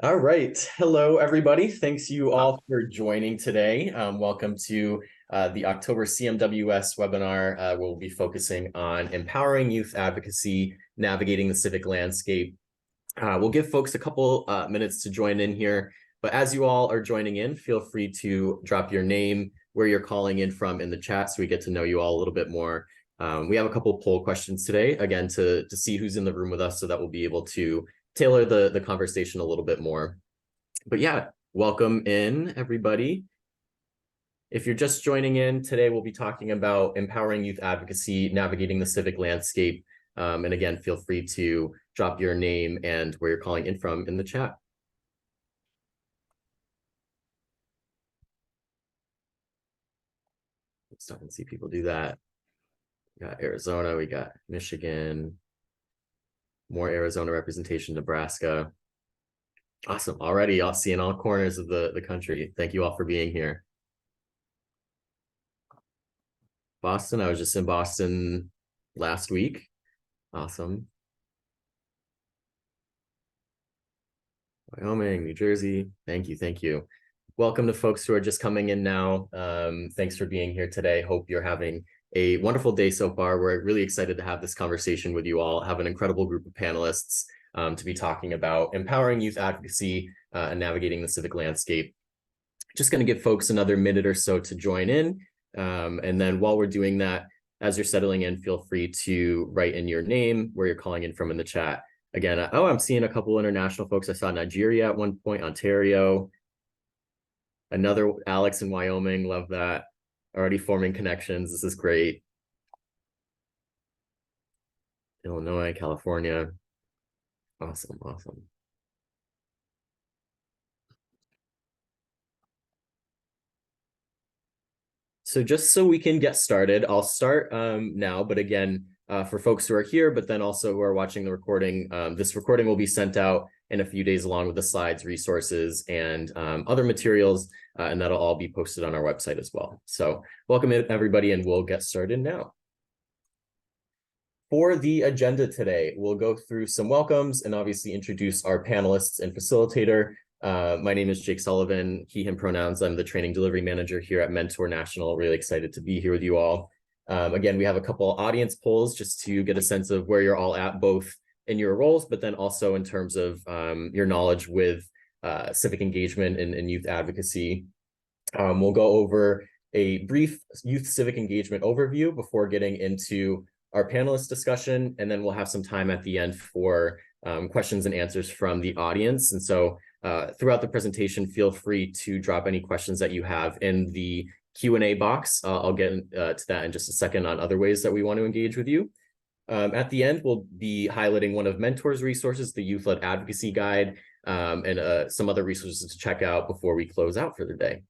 All right. Hello, everybody. Thanks you all for joining today. Welcome to the October CMWS webinar. We'll be focusing on empowering youth advocacy, navigating the civic landscape. We'll give folks a couple minutes to join in here, but as you all are joining in, feel free to drop your name, where you're calling in from in the chat so we get to know you all a little bit more. We have a couple poll questions today, again, to see who's in the room with us so that we'll be able to tailor the conversation a little bit more. But yeah, welcome in, everybody. If you're just joining in, today we'll be talking about empowering youth advocacy, navigating the civic landscape. And again, feel free to drop your name and where you're calling in from in the chat. Let's stop and see people do that. We got Arizona, we got Michigan, more Arizona representation, Nebraska. Awesome. Already I'll see in all corners of the country. Thank you all for being here. Boston, I was just in Boston last week. Awesome. Wyoming, New Jersey. Thank you. Thank you. Welcome to folks who are just coming in now. Thanks for being here today. Hope you're having a wonderful day so far. We're really excited to have this conversation with you all, have an incredible group of panelists to be talking about empowering youth advocacy and navigating the civic landscape. Just going to give folks another minute or so to join in. And then while we're doing that, as you're settling in, feel free to write in your name, where you're calling in from in the chat. Again, I'm seeing a couple international folks. I saw Nigeria at one point, Ontario. Another Alex in Wyoming, love that. Already forming connections, this is great. Illinois, California. Awesome, awesome. So just so we can get started, I'll start now, but again, for folks who are here, but then also who are watching the recording, this recording will be sent out in a few days along with the slides, resources, and other materials, and that'll all be posted on our website as well. So welcome everybody, and we'll get started now. For the agenda today, we'll go through some welcomes and obviously introduce our panelists and facilitator. My name is Jake Sullivan, he, him pronouns. I'm the training delivery manager here at Mentor National. Really excited to be here with you all. Again, we have a couple audience polls just to get a sense of where you're all at, both in your roles, but then also in terms of your knowledge with civic engagement and youth advocacy. We'll go over a brief youth civic engagement overview before getting into our panelist discussion, and then we'll have some time at the end for questions and answers from the audience. And so throughout the presentation, feel free to drop any questions that you have in the Q&A box. I'll get to that in just a second on other ways that we want to engage with you. At the end, we'll be highlighting one of Mentor's resources, the Youth-Led Advocacy Guide, and some other resources to check out before we close out for the day.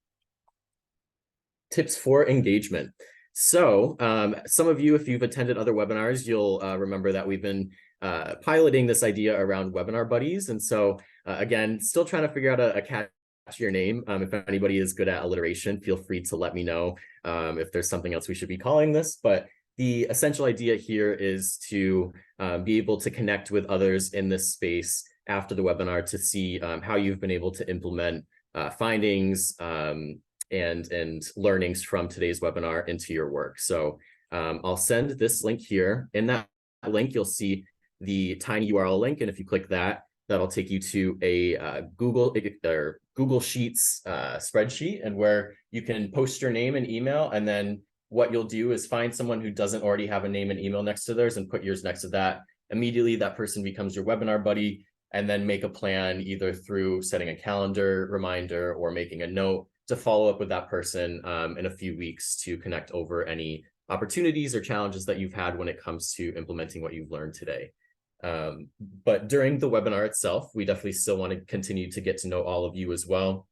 Tips for engagement. So some of you, if you've attended other webinars, you'll remember that we've been piloting this idea around webinar buddies. And so again, still trying to figure out a catchier name. If anybody is good at alliteration, feel free to let me know if there's something else we should be calling this. But the essential idea here is to be able to connect with others in this space after the webinar to see how you've been able to implement findings and learnings from today's webinar into your work. So I'll send this link here. In that link, you'll see the tiny URL link. And if you click that, that'll take you to a Google Sheets spreadsheet, and where you can post your name and email. And then what you'll do is find someone who doesn't already have a name and email next to theirs and put yours next to that. Immediately, that person becomes your webinar buddy, and then make a plan either through setting a calendar reminder or making a note to follow up with that person in a few weeks to connect over any opportunities or challenges that you've had when it comes to implementing what you've learned today. But during the webinar itself, we definitely still want to continue to get to know all of you as well,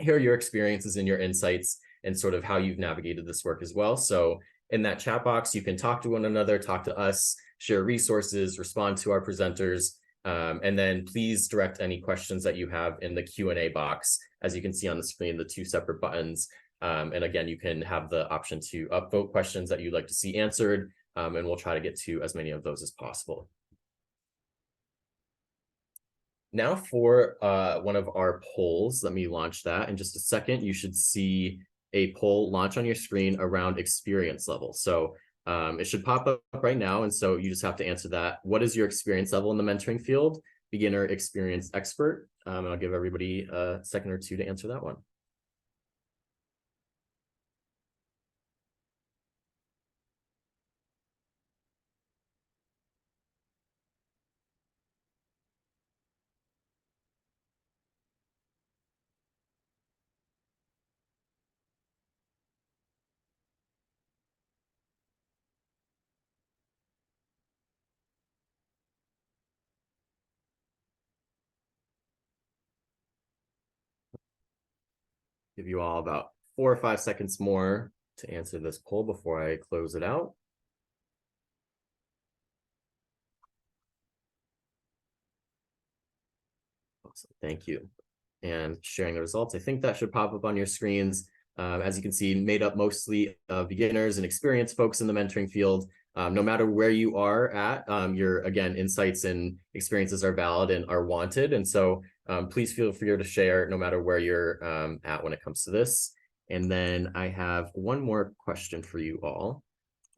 hear your experiences and your insights and sort of how you've navigated this work as well. So in that chat box, you can talk to one another, talk to us, share resources, respond to our presenters, and then please direct any questions that you have in the Q&A box. As you can see on the screen, the two separate buttons. And again, you can have the option to upvote questions that you'd like to see answered, and we'll try to get to as many of those as possible. Now for one of our polls, let me launch that in just a second. You should see a poll launch on your screen around experience level. So it should pop up right now. And so you just have to answer that. What is your experience level in the mentoring field? Beginner, experienced, expert. I'll give everybody a second or two to answer that one. Give you all about 4 or 5 seconds more to answer this poll before I close it out. Awesome, thank you. And sharing the results, I think that should pop up on your screens. As you can see, made up mostly of beginners and experienced folks in the mentoring field. No matter where you are at, your, again, insights and experiences are valid and are wanted. And so please feel free to share no matter where you're at when it comes to this. And then I have one more question for you all.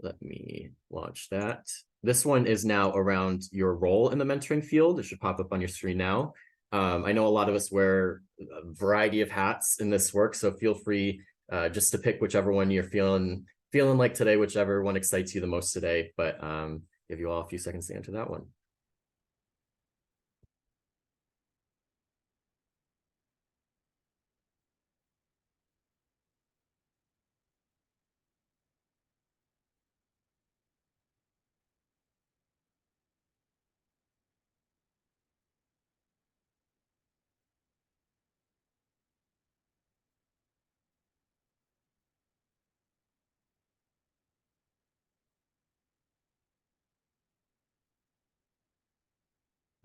Let me launch that. This one is now around your role in the mentoring field. It should pop up on your screen now. I know a lot of us wear a variety of hats in this work, so feel free just to pick whichever one you're feeling like today, whichever one excites you the most today. But give you all a few seconds to answer that one.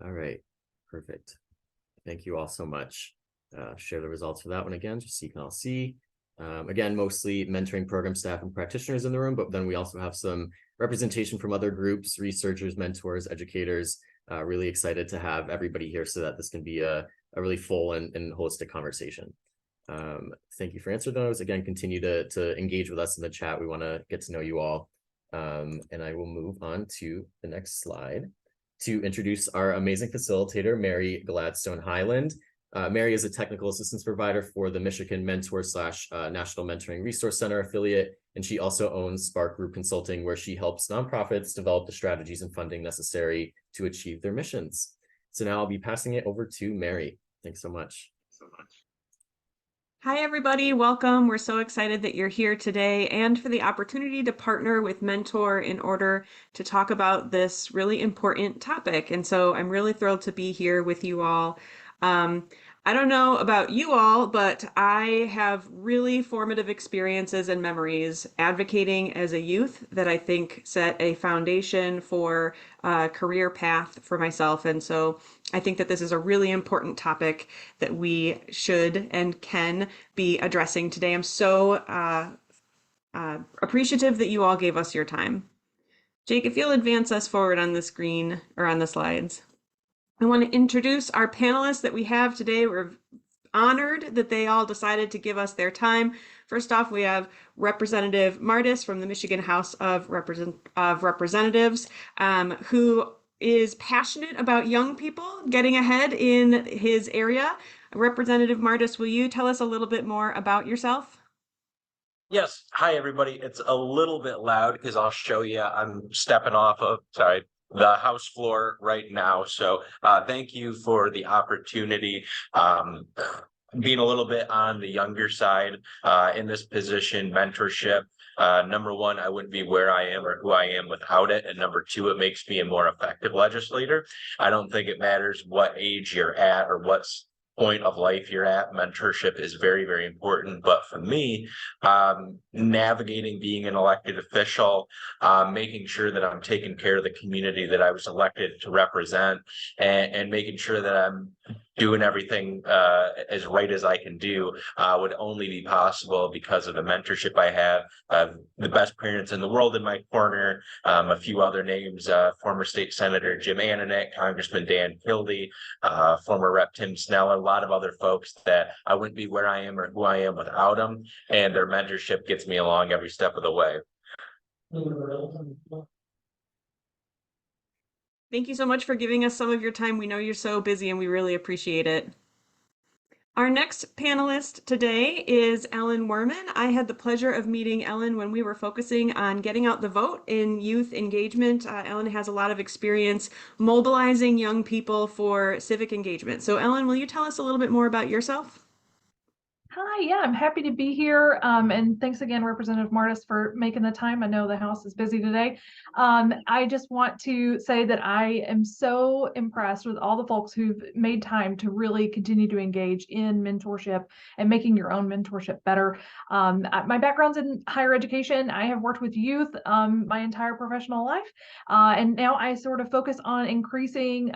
All right, perfect. Thank you all so much. Share the results for that one again, just so you can all see. Again, mostly mentoring program staff and practitioners in the room, but then we also have some representation from other groups, researchers, mentors, educators. Really excited to have everybody here so that this can be a really full and holistic conversation. Thank you for answering those. Again, continue to engage with us in the chat. We want to get to know you all. And I will move on to the next slide to introduce our amazing facilitator, Mary Gladstone Highland. Mary is a technical assistance provider for the Michigan Mentor / National Mentoring Resource Center affiliate, and she also owns Spark Group Consulting, where she helps nonprofits develop the strategies and funding necessary to achieve their missions. So now I'll be passing it over to Mary. Thanks so much. Hi, everybody. Welcome. We're so excited that you're here today and for the opportunity to partner with Mentor in order to talk about this really important topic. And so I'm really thrilled to be here with you all. I don't know about you all, but I have really formative experiences and memories advocating as a youth that I think set a foundation for a career path for myself. And so I think that this is a really important topic that we should and can be addressing today. I'm so appreciative that you all gave us your time. Jake, if you'll advance us forward on the screen or on the slides. I want to introduce our panelists that we have today. We're honored that they all decided to give us their time. First off, we have Representative Martis from the Michigan House of Representatives, who is passionate about young people getting ahead in his area. Representative Martis, will you tell us a little bit more about yourself? Yes. Hi, everybody. It's a little bit loud because I'll show you. I'm stepping off of, the House floor right now. So thank you for the opportunity. Being a little bit on the younger side in this position, mentorship. Number one, I wouldn't be where I am or who I am without it. And number two, it makes me a more effective legislator. I don't think it matters what age you're at or what point of life you're at. Mentorship is very, very important. But for me, navigating being an elected official, making sure that I'm taking care of the community that I was elected to represent, and making sure that I'm doing everything as right as I can do would only be possible because of the mentorship I have. The best parents in the world in my corner, a few other names, former state senator Jim Ananich, Congressman Dan Kildee, former Rep Tim Snell, a lot of other folks that I wouldn't be where I am or who I am without them. And their mentorship gets me along every step of the way. Thank you so much for giving us some of your time. We know you're so busy and we really appreciate it. Our next panelist today is Ellen Werman. I had the pleasure of meeting Ellen when we were focusing on getting out the vote in youth engagement. Ellen has a lot of experience mobilizing young people for civic engagement. So Ellen, will you tell us a little bit more about yourself? Hi, yeah, I'm happy to be here. And thanks again, Representative Martis, for making the time. I know the House is busy today. I just want to say that I am so impressed with all the folks who've made time to really continue to engage in mentorship and making your own mentorship better. My background's in higher education. I have worked with youth my entire professional life. And now I sort of focus on increasing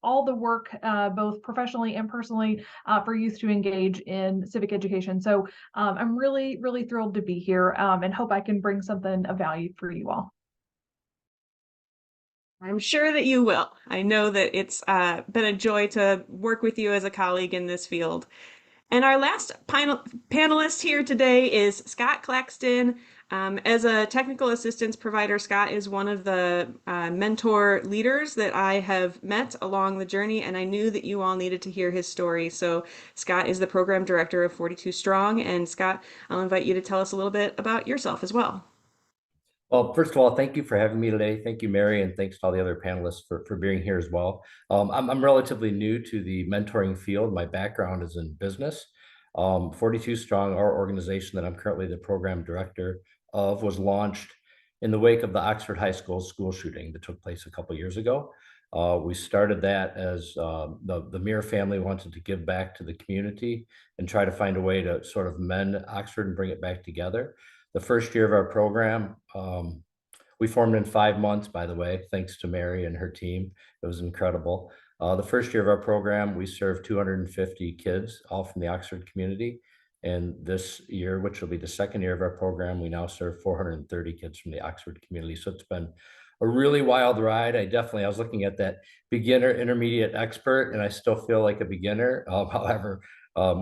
all the work, both professionally and personally, for youth to engage in civic education. So I'm really, really thrilled to be here and hope I can bring something of value for you all. I'm sure that you will. I know that it's been a joy to work with you as a colleague in this field. And our last panelist here today is Scott Claxton. As a technical assistance provider, Scott is one of the mentor leaders that I have met along the journey, and I knew that you all needed to hear his story. So Scott is the program director of 42 Strong, and Scott, I'll invite you to tell us a little bit about yourself as well. Well, first of all, thank you for having me today. Thank you, Mary, and thanks to all the other panelists for being here as well. I'm relatively new to the mentoring field. My background is in business. 42 Strong, our organization that I'm currently the program director of, was launched in the wake of the Oxford High School school shooting that took place a couple years ago. We started that as the Muir family wanted to give back to the community and try to find a way to sort of mend Oxford and bring it back together. The first year of our program, we formed in 5 months, by the way, thanks to Mary and her team. It was incredible. The first year of our program, we served 250 kids, all from the Oxford community. And this year, which will be the second year of our program, we now serve 430 kids from the Oxford community. So it's been a really wild ride. I was looking at that beginner, intermediate, expert, and I still feel like a beginner. However,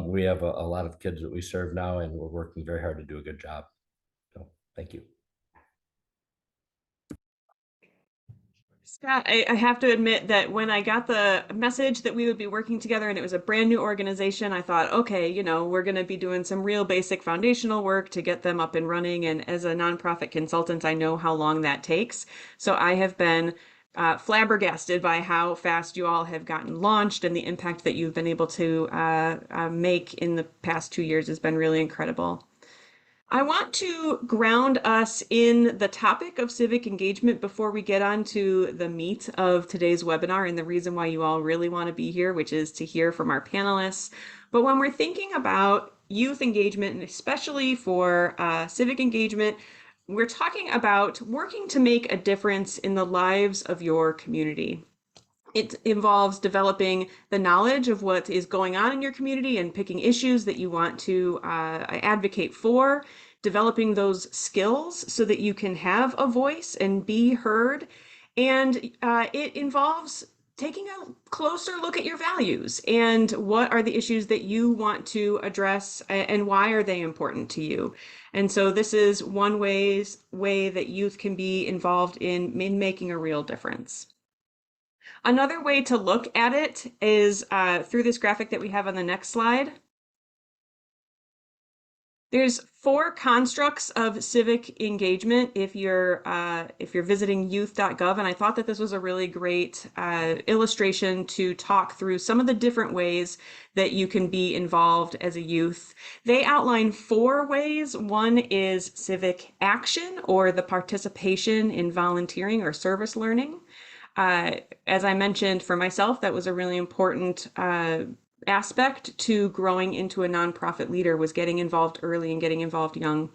we have a lot of kids that we serve now, and we're working very hard to do a good job. So thank you. Scott, I have to admit that when I got the message that we would be working together and it was a brand new organization, I thought, okay, we're going to be doing some real basic foundational work to get them up and running. And as a nonprofit consultant, I know how long that takes. So I have been flabbergasted by how fast you all have gotten launched, and the impact that you've been able to make in the past 2 years has been really incredible. I want to ground us in the topic of civic engagement before we get on to the meat of today's webinar and the reason why you all really want to be here, which is to hear from our panelists. But when we're thinking about youth engagement, and especially for civic engagement, we're talking about working to make a difference in the lives of your community. It involves developing the knowledge of what is going on in your community and picking issues that you want to advocate for, developing those skills so that you can have a voice and be heard. And it involves taking a closer look at your values and what are the issues that you want to address and why are they important to you. And so this is one way that youth can be involved in making a real difference. Another way to look at it is through this graphic that we have on the next slide. There's 4 constructs of civic engagement if you're visiting youth.gov, and I thought that this was a really great illustration to talk through some of the different ways that you can be involved as a youth. They outline 4 ways. One is civic action, or the participation in volunteering or service learning. As I mentioned, for myself, that was a really important aspect to growing into a nonprofit leader, was getting involved early and getting involved young.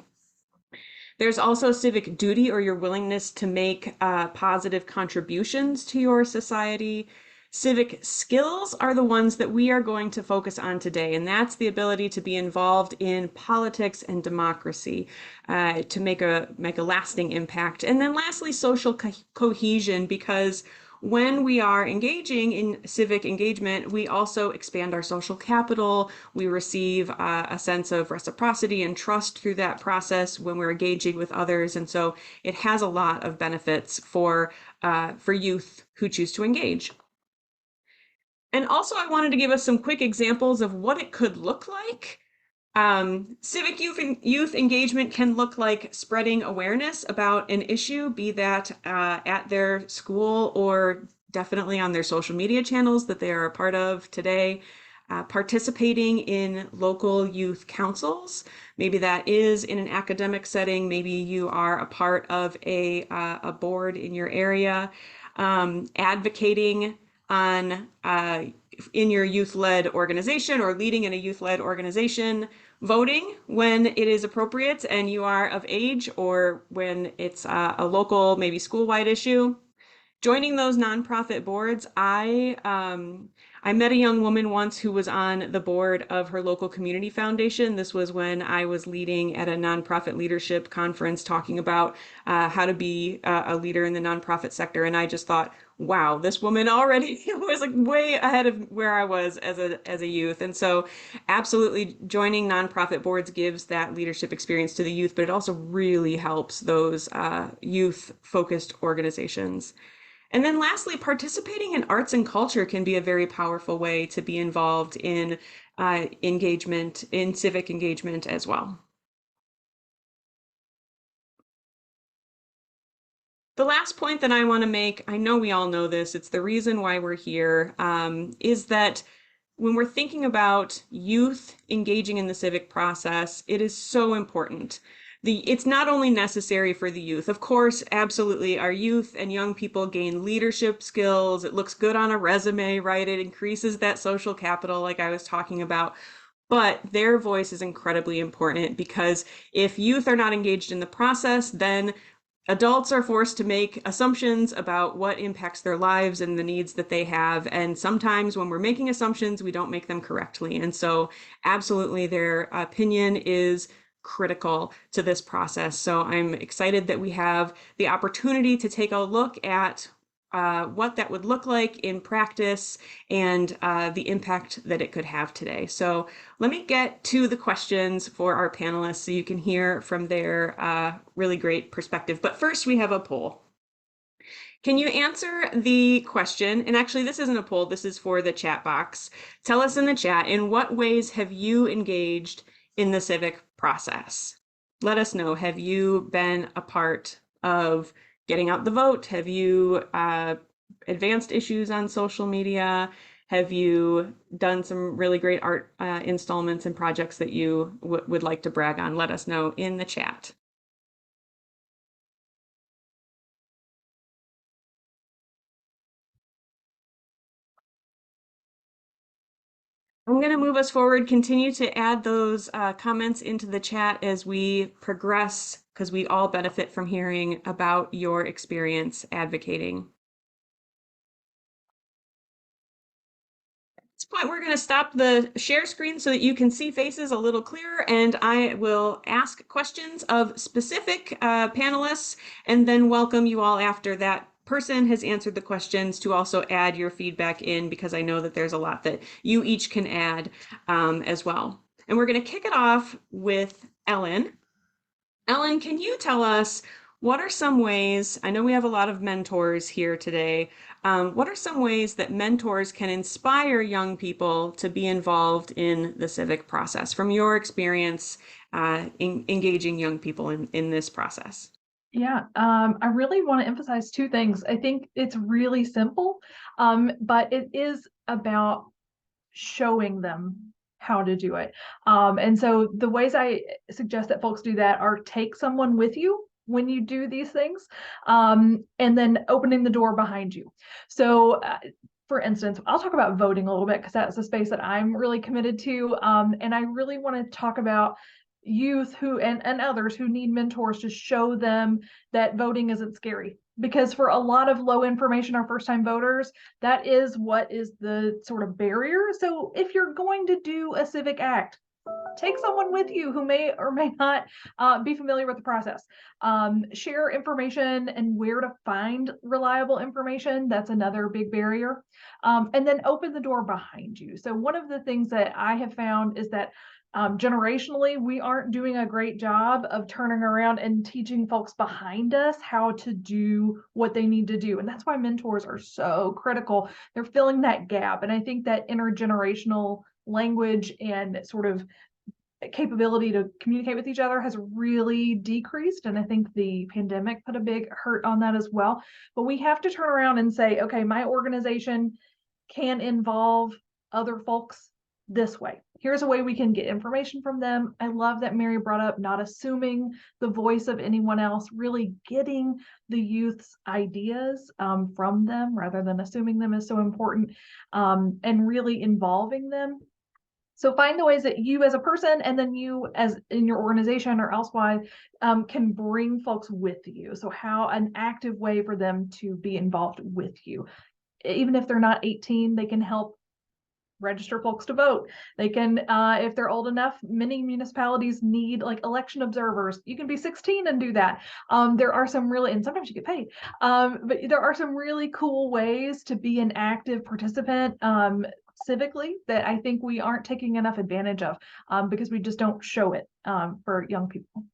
There's also civic duty, or your willingness to make positive contributions to your society. Civic skills are the ones that we are going to focus on today, and that's the ability to be involved in politics and democracy, to make a lasting impact. And then lastly, social cohesion, because when we are engaging in civic engagement, we also expand our social capital. We receive a sense of reciprocity and trust through that process when we're engaging with others. And so it has a lot of benefits for youth who choose to engage. And also, I wanted to give us some quick examples of what it could look like. Civic youth engagement can look like spreading awareness about an issue, be that at their school or definitely on their social media channels that they are a part of today. Participating in local youth councils. Maybe that is in an academic setting. Maybe you are a part of a board in your area. Advocating on in your youth-led organization or leading in a youth-led organization, voting when it is appropriate and you are of age, or when it's a local, maybe school-wide issue. Joining those nonprofit boards, I met a young woman once who was on the board of her local community foundation. This was when I was leading at a nonprofit leadership conference, talking about how to be a leader in the nonprofit sector. And I just thought, wow, this woman already was like way ahead of where I was as a youth. And so absolutely joining nonprofit boards gives that leadership experience to the youth, but it also really helps those youth-focused organizations. And then lastly, participating in arts and culture can be a very powerful way to be involved in engagement, in civic engagement as well. The last point that I want to make, I know we all know this, it's the reason why we're here, is that when we're thinking about youth engaging in the civic process, it is so important. It's not only necessary for the youth. Of course, absolutely, our youth and young people gain leadership skills. It looks good on a resume, right? It increases that social capital like I was talking about. But their voice is incredibly important, because if youth are not engaged in the process, then adults are forced to make assumptions about what impacts their lives and the needs that they have. And sometimes when we're making assumptions, we don't make them correctly. And so absolutely, their opinion is critical to this process. So I'm excited that we have the opportunity to take a look at what that would look like in practice and the impact that it could have today. So let me get to the questions for our panelists so you can hear from their really great perspective. But first, we have a poll. Can you answer the question? And actually, this isn't a poll, this is for the chat box. Tell us in the chat, in what ways have you engaged in the civic process? Let us know. Have you been a part of getting out the vote? Have you advanced issues on social media? Have you done some really great art installments and projects that you would like to brag on? Let us know in the chat. I'm going to move us forward, continue to add those comments into the chat as we progress, because we all benefit from hearing about your experience advocating. At this point, we're going to stop the share screen so that you can see faces a little clearer, and I will ask questions of specific panelists and then welcome you all after that person has answered the questions to also add your feedback in, because I know that there's a lot that you each can add as well. And we're going to kick it off with Ellen. Ellen, can you tell us what are some ways, I know we have a lot of mentors here today, what are some ways that mentors can inspire young people to be involved in the civic process from your experience engaging young people in this process? Yeah, I really want to emphasize two things. I think it's really simple, but it is about showing them how to do it. And so the ways I suggest that folks do that are take someone with you when you do these things, and then opening the door behind you. So for instance, I'll talk about voting a little bit because that's a space that I'm really committed to. And I really want to talk about youth who and others who need mentors to show them that voting isn't scary. because for a lot of low information or first time voters, that is what is the sort of barrier. So if you're going to do a civic act, take someone with you who may or may not be familiar with the process. Share information and where to find reliable information. That's another big barrier. And then open the door behind you. So one of the things that I have found is that generationally, we aren't doing a great job of turning around and teaching folks behind us how to do what they need to do. And that's why mentors are so critical. They're filling that gap. And I think that intergenerational language and sort of capability to communicate with each other has really decreased. And I think the pandemic put a big hurt on that as well. But we have to turn around and say, okay, my organization can involve other folks this way. Here's a way we can get information from them. I love that Mary brought up not assuming the voice of anyone else, really getting the youth's ideas from them rather than assuming them is so important, and really involving them. So find the ways that you as a person and then you as in your organization or elsewise can bring folks with you. So how an active way for them to be involved with you. Even if they're not 18, they can help register folks to vote. They can, if they're old enough, many municipalities need like election observers. You can be 16 and do that. There are some really, and sometimes you get paid, but there are some really cool ways to be an active participant civically that I think we aren't taking enough advantage of because we just don't show it for young people.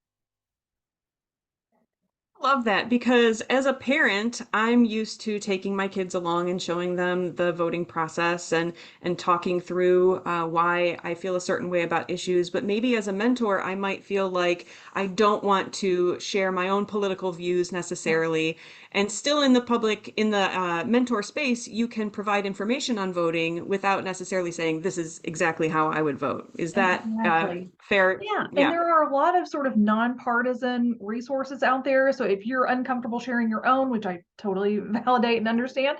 Love that, because as a parent, I'm used to taking my kids along and showing them the voting process and talking through why I feel a certain way about issues. But maybe as a mentor, I might feel like I don't want to share my own political views necessarily. And still in the public, in the mentor space, you can provide information on voting without necessarily saying, this is exactly how I would vote. Is that fair? Yeah. And there are a lot of sort of nonpartisan resources out there. So if you're uncomfortable sharing your own, which I totally validate and understand,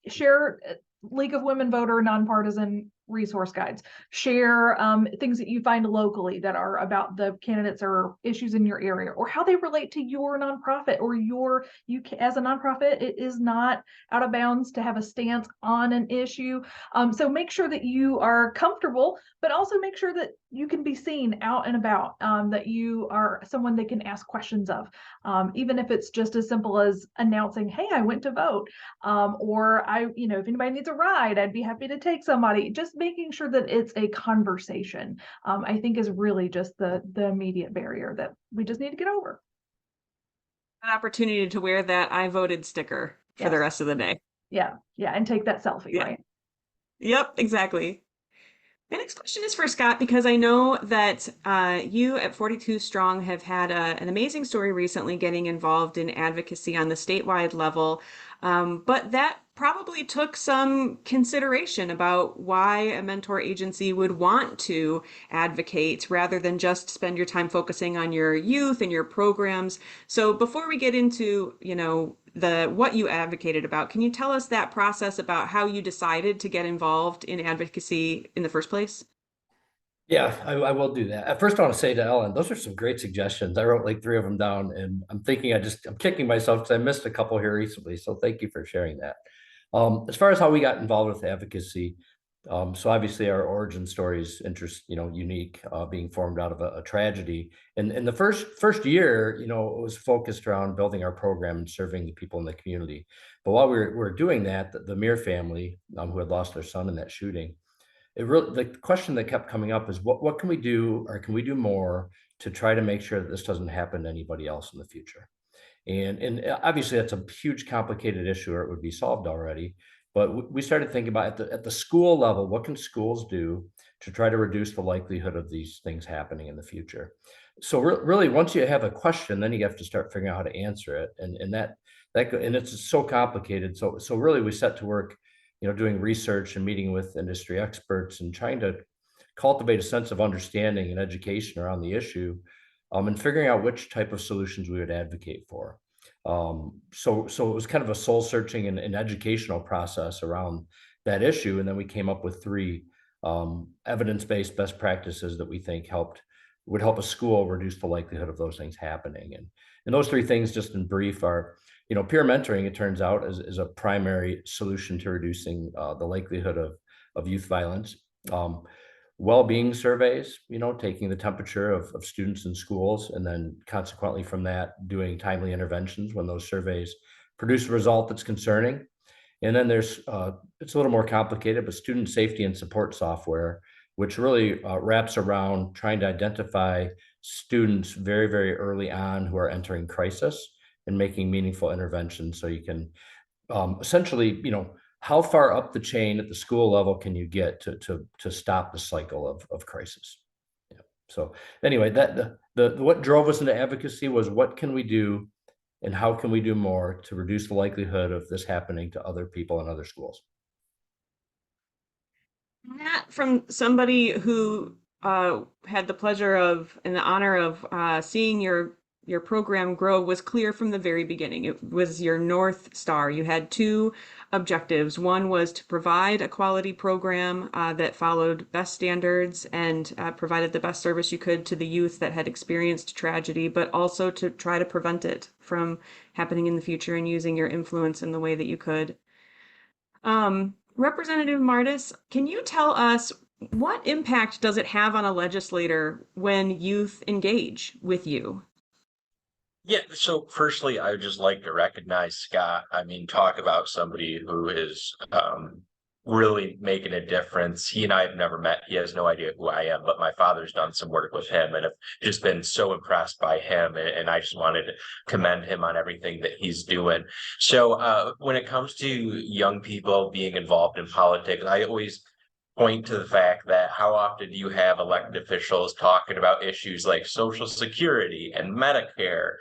share League of Women Voter nonpartisan resource guides. Share things that you find locally that are about the candidates or issues in your area, or how they relate to your nonprofit or as a nonprofit. It is not out of bounds to have a stance on an issue. So make sure that you are comfortable, but also make sure that you can be seen out and about, that you are someone they can ask questions of, even if it's just as simple as announcing, hey, I went to vote, or if anybody needs a ride, I'd be happy to take somebody. Just making sure that it's a conversation, I think is really just the immediate barrier that we just need to get over. An opportunity to wear that I voted sticker for the rest of the day. Yeah. And take that selfie, right? Yep, exactly. My next question is for Scott, because I know that you at 42 Strong have had an amazing story recently getting involved in advocacy on the statewide level, but that probably took some consideration about why a mentor agency would want to advocate rather than just spend your time focusing on your youth and your programs. So before we get into, what you advocated about, can you tell us that process about how you decided to get involved in advocacy in the first place? Yeah, I will do that. At first, I want to say to Ellen, those are some great suggestions. I wrote like 3 of them down, and I'm thinking I'm kicking myself because I missed a couple here recently. So thank you for sharing that. As far as how we got involved with advocacy, so obviously our origin story is unique, being formed out of a tragedy. And in the first year, it was focused around building our program and serving the people in the community. But while we were doing that, the Muir family, who had lost their son in that shooting, the question that kept coming up is what can we do, or can we do more to try to make sure that this doesn't happen to anybody else in the future? And obviously that's a huge complicated issue, or it would be solved already. But we started thinking about at the school level, what can schools do to try to reduce the likelihood of these things happening in the future? So really, once you have a question, then you have to start figuring out how to answer it, and it's so complicated. So really, we set to work, doing research and meeting with industry experts and trying to cultivate a sense of understanding and education around the issue, and figuring out which type of solutions we would advocate for. So it was kind of a soul searching and educational process around that issue. And then we came up with 3 evidence-based best practices that we think would help a school reduce the likelihood of those things happening. And those 3 things, just in brief, are peer mentoring, it turns out, is a primary solution to reducing the likelihood of youth violence. Well-being surveys, taking the temperature of students in schools, and then consequently from that, doing timely interventions when those surveys produce a result that's concerning. And then there's, it's a little more complicated, but student safety and support software, which really wraps around trying to identify students very, very early on who are entering crisis and making meaningful interventions. So you can essentially, how far up the chain at the school level can you get to stop the cycle of crisis? Yeah. So anyway, that the what drove us into advocacy was, what can we do and how can we do more to reduce the likelihood of this happening to other people in other schools? That from somebody who had the pleasure of and the honor of seeing your program grow was clear from the very beginning. It was your North Star. You had two objectives. One was to provide a quality program that followed best standards and provided the best service you could to the youth that had experienced tragedy, but also to try to prevent it from happening in the future and using your influence in the way that you could. Representative Martis, can you tell us what impact does it have on a legislator when youth engage with you? Yeah, so firstly, I would just like to recognize Scott. I mean, talk about somebody who is really making a difference. He and I have never met. He has no idea who I am, but my father's done some work with him and have just been so impressed by him. And I just wanted to commend him on everything that he's doing. So when it comes to young people being involved in politics, I always point to the fact that how often do you have elected officials talking about issues like Social Security and Medicare,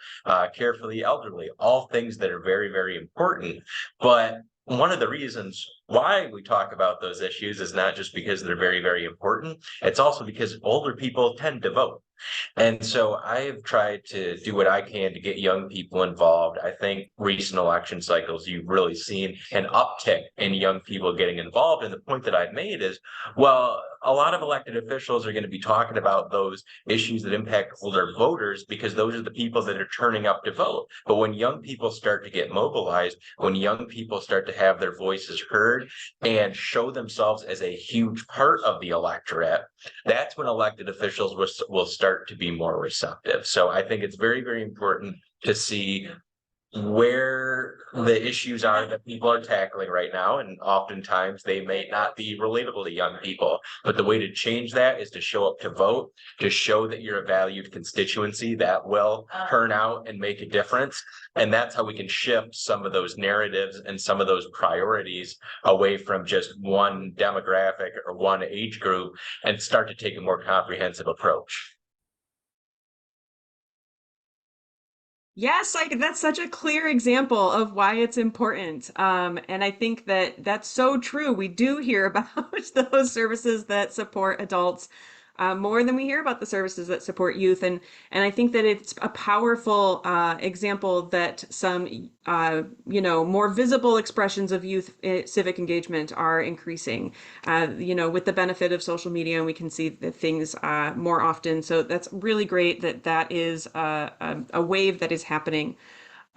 care for the elderly, all things that are very, very important. But one of the reasons why we talk about those issues is not just because they're very, very important. It's also because older people tend to vote. And so I've tried to do what I can to get young people involved. I think recent election cycles, you've really seen an uptick in young people getting involved. And the point that I've made is, well, a lot of elected officials are going to be talking about those issues that impact older voters because those are the people that are turning up to vote. But when young people start to get mobilized, when young people start to have their voices heard and show themselves as a huge part of the electorate, that's when elected officials will start to be more receptive. So I think it's very, very important to see where the issues are that people are tackling right now. And oftentimes they may not be relatable to young people. But the way to change that is to show up to vote, to show that you're a valued constituency that will turn out and make a difference. And that's how we can shift some of those narratives and some of those priorities away from just one demographic or one age group and start to take a more comprehensive approach. Yes, that's such a clear example of why it's important. And I think that that's so true. We do hear about those services that support adults more than we hear about the services that support youth. And I think that it's a powerful example that some, more visible expressions of youth civic engagement are increasing, with the benefit of social media, and we can see the things more often. So that's really great that is a wave that is happening.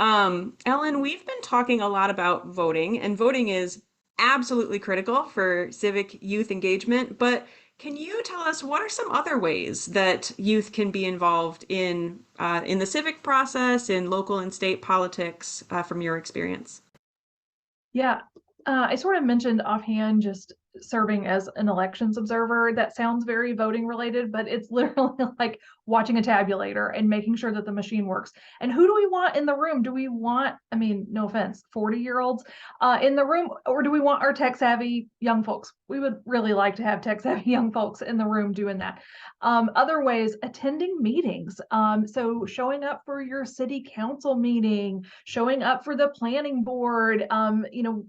Ellen, we've been talking a lot about voting, and voting is absolutely critical for civic youth engagement, but can you tell us what are some other ways that youth can be involved in the civic process, in local and state politics, from your experience? Yeah, I sort of mentioned offhand just serving as an elections observer. That sounds very voting related, but it's literally like watching a tabulator and making sure that the machine works. And who do we want in the room? Do we want, I mean, no offense, 40-year-olds in the room, or do we want our tech savvy young folks? We would really like to have tech savvy young folks in the room doing that. Other ways, attending meetings. So showing up for your city council meeting, showing up for the planning board.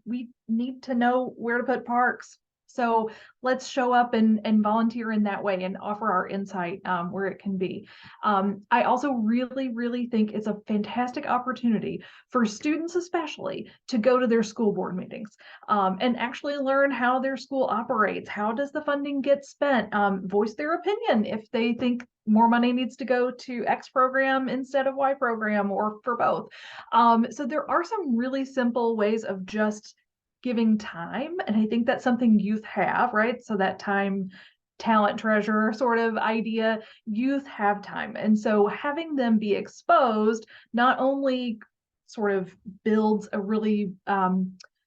We need to know where to put parks. So let's show up and volunteer in that way and offer our insight where it can be. I also really, really think it's a fantastic opportunity for students, especially, to go to their school board meetings and actually learn how their school operates. How does the funding get spent? Voice their opinion if they think more money needs to go to X program instead of Y program, or for both. So there are some really simple ways of just giving time. And I think that's something youth have, right? So that time, talent treasure sort of idea, youth have time. And so having them be exposed not only sort of builds a really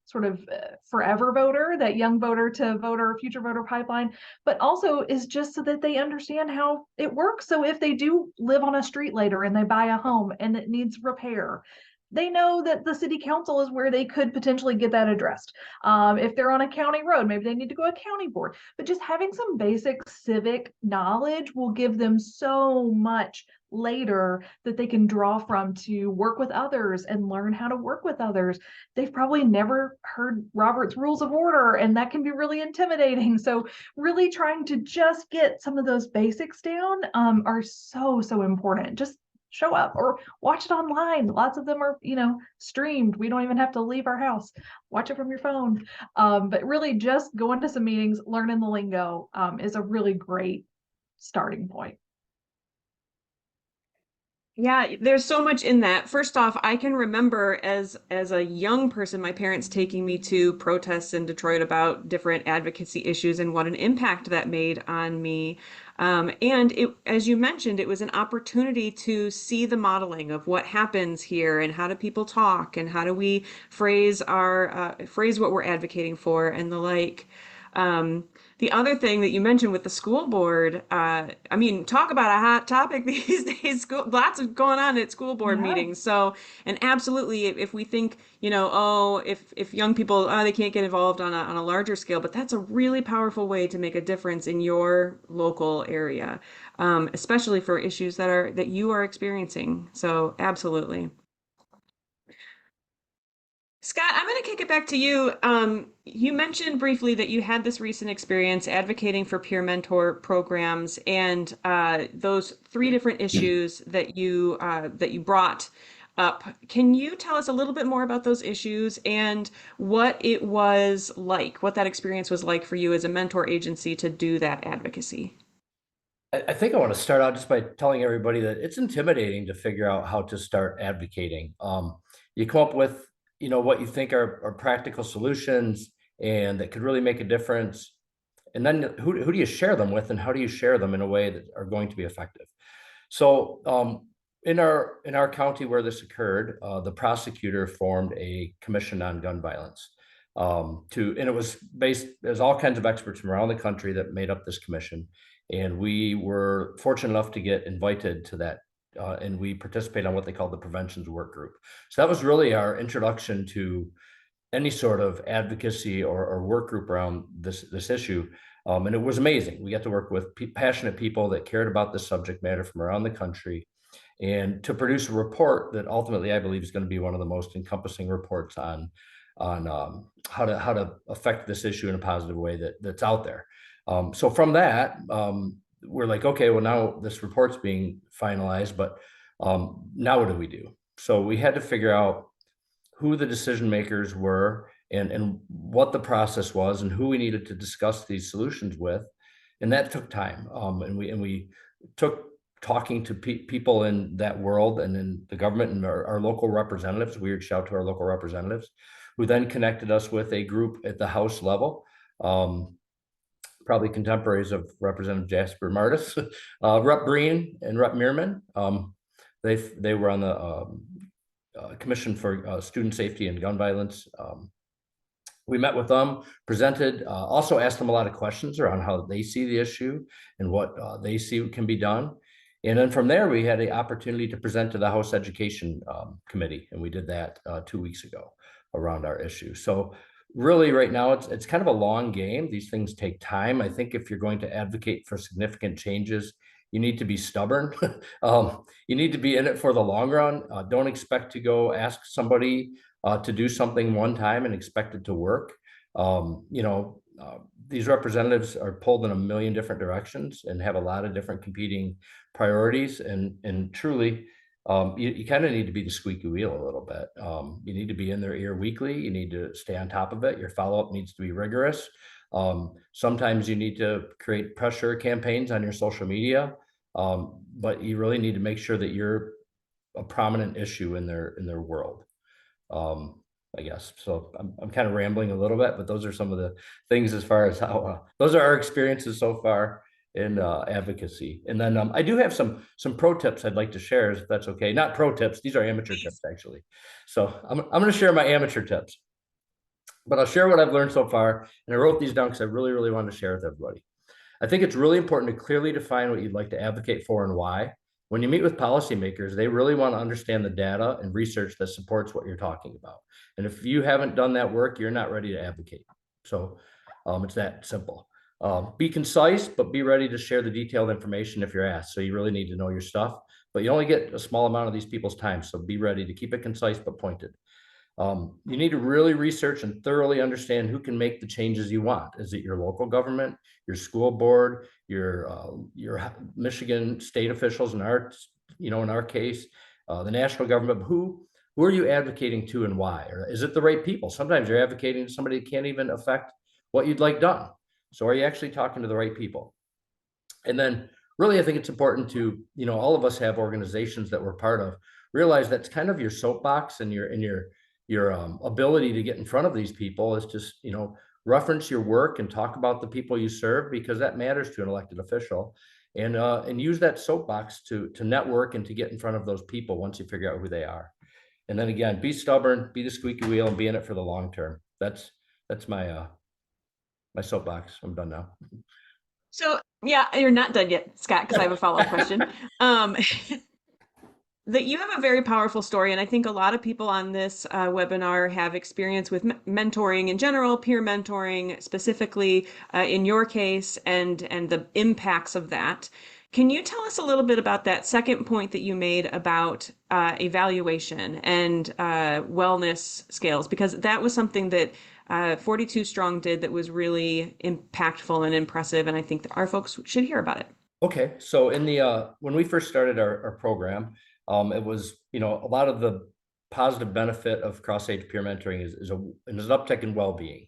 sort of forever voter, that young voter to voter, future voter pipeline, but also is just so that they understand how it works. So if they do live on a street later and they buy a home and it needs repair, they know that the city council is where they could potentially get that addressed. If they're on a county road, maybe they need to go to county board. But just having some basic civic knowledge will give them so much later that they can draw from to work with others and learn how to work with others. They've probably never heard Robert's Rules of Order, and that can be really intimidating. So really trying to just get some of those basics down are so, so important. Just show up or watch it online. Lots of them are, streamed. We don't even have to leave our house. Watch it from your phone. But really just going to some meetings, learning the lingo is a really great starting point. Yeah, there's so much in that. First off, I can remember as a young person, my parents taking me to protests in Detroit about different advocacy issues and what an impact that made on me. And it, as you mentioned, it was an opportunity to see the modeling of what happens here and how do people talk and how do we phrase phrase what we're advocating for and the like. The other thing that you mentioned with the school board, I mean, talk about a hot topic these days. Lots of going on at school board meetings. So, and absolutely, if we think, oh, if young people, they can't get involved on a larger scale, but that's a really powerful way to make a difference in your local area, especially for issues that you are experiencing. So, absolutely. Scott, I'm going to kick it back to you. You mentioned briefly that you had this recent experience advocating for peer mentor programs and those three different issues that you brought up. Can you tell us a little bit more about those issues and what it was like, what that experience was like for you as a mentor agency to do that advocacy? I think I want to start out just by telling everybody that it's intimidating to figure out how to start advocating. You come up with, what you think are practical solutions and that could really make a difference. And then who do you share them with, and how do you share them in a way that are going to be effective? So in our county where this occurred, the prosecutor formed a commission on gun violence. And it was there's all kinds of experts from around the country that made up this commission. And we were fortunate enough to get invited to that. And we participate on what they call the preventions work group. So that was really our introduction to any sort of advocacy or work group around this issue. And it was amazing. We got to work with passionate people that cared about this subject matter from around the country, and to produce a report that ultimately I believe is going to be one of the most encompassing reports on how to affect this issue in a positive way that's out there. So from that, we're like, okay, well, now this report's being finalized, but now what do we do? So we had to figure out who the decision makers were and what the process was and who we needed to discuss these solutions with. And that took time. And we took talking to people in that world and in the government and our local representatives. We reached out to our local representatives, who then connected us with a group at the House level. Probably contemporaries of Representative Jasper Martis, Rep. Breen and Rep. Meerman. They were on the Commission for Student Safety and Gun Violence. We met with them, presented, also asked them a lot of questions around how they see the issue and what they see can be done. And then from there, we had the opportunity to present to the House Education Committee, and we did that 2 weeks ago around our issue. So really right now, it's kind of a long game. These things take time. I think if you're going to advocate for significant changes, you need to be stubborn. You need to be in it for the long run. Don't expect to go ask somebody to do something one time and expect it to work. These representatives are pulled in a million different directions and have a lot of different competing priorities. And truly, you kind of need to be the squeaky wheel a little bit. You need to be in their ear weekly. You need to stay on top of it. Your follow-up needs to be rigorous. Sometimes you need to create pressure campaigns on your social media, but you really need to make sure that you're a prominent issue in their world. I guess. So I'm kind of rambling a little bit, but those are some of the things as far as how those are our experiences so far in advocacy. And then I do have some pro tips I'd like to share, if that's okay. Not pro tips; these are amateur tips actually. So I'm going to share my amateur tips, but I'll share what I've learned so far. And I wrote these down because I really, really wanted to share with everybody. I think it's really important to clearly define what you'd like to advocate for and why. When you meet with policymakers, they really want to understand the data and research that supports what you're talking about. And if you haven't done that work, you're not ready to advocate. So it's that simple. Be concise, but be ready to share the detailed information if you're asked. So you really need to know your stuff, but you only get a small amount of these people's time. So be ready to keep it concise, but pointed. You need to really research and thoroughly understand who can make the changes you want. Is it your local government, your school board, your Michigan state officials in our case, the national government? Who are you advocating to and why? Or is it the right people? Sometimes you're advocating to somebody that can't even affect what you'd like done. So are you actually talking to the right people? And then really, I think it's important to, all of us have organizations that we're part of. Realize that's kind of your soapbox and your ability to get in front of these people is just, reference your work and talk about the people you serve, because that matters to an elected official, and use that soapbox to network and to get in front of those people once you figure out who they are. And then again, be stubborn, be the squeaky wheel, and be in it for the long term. That's my my soapbox. I'm done now. So yeah, you're not done yet, Scott, because I have a follow-up question. That you have a very powerful story, and I think a lot of people on this webinar have experience with mentoring in general, peer mentoring specifically, in your case, and the impacts of that. Can you tell us a little bit about that second point that you made about evaluation and wellness scales? Because that was something that 42 Strong did that was really impactful and impressive, and I think that our folks should hear about it. Okay, so in the when we first started our program, it was a lot of the positive benefit of cross-age peer mentoring is an uptick in well-being.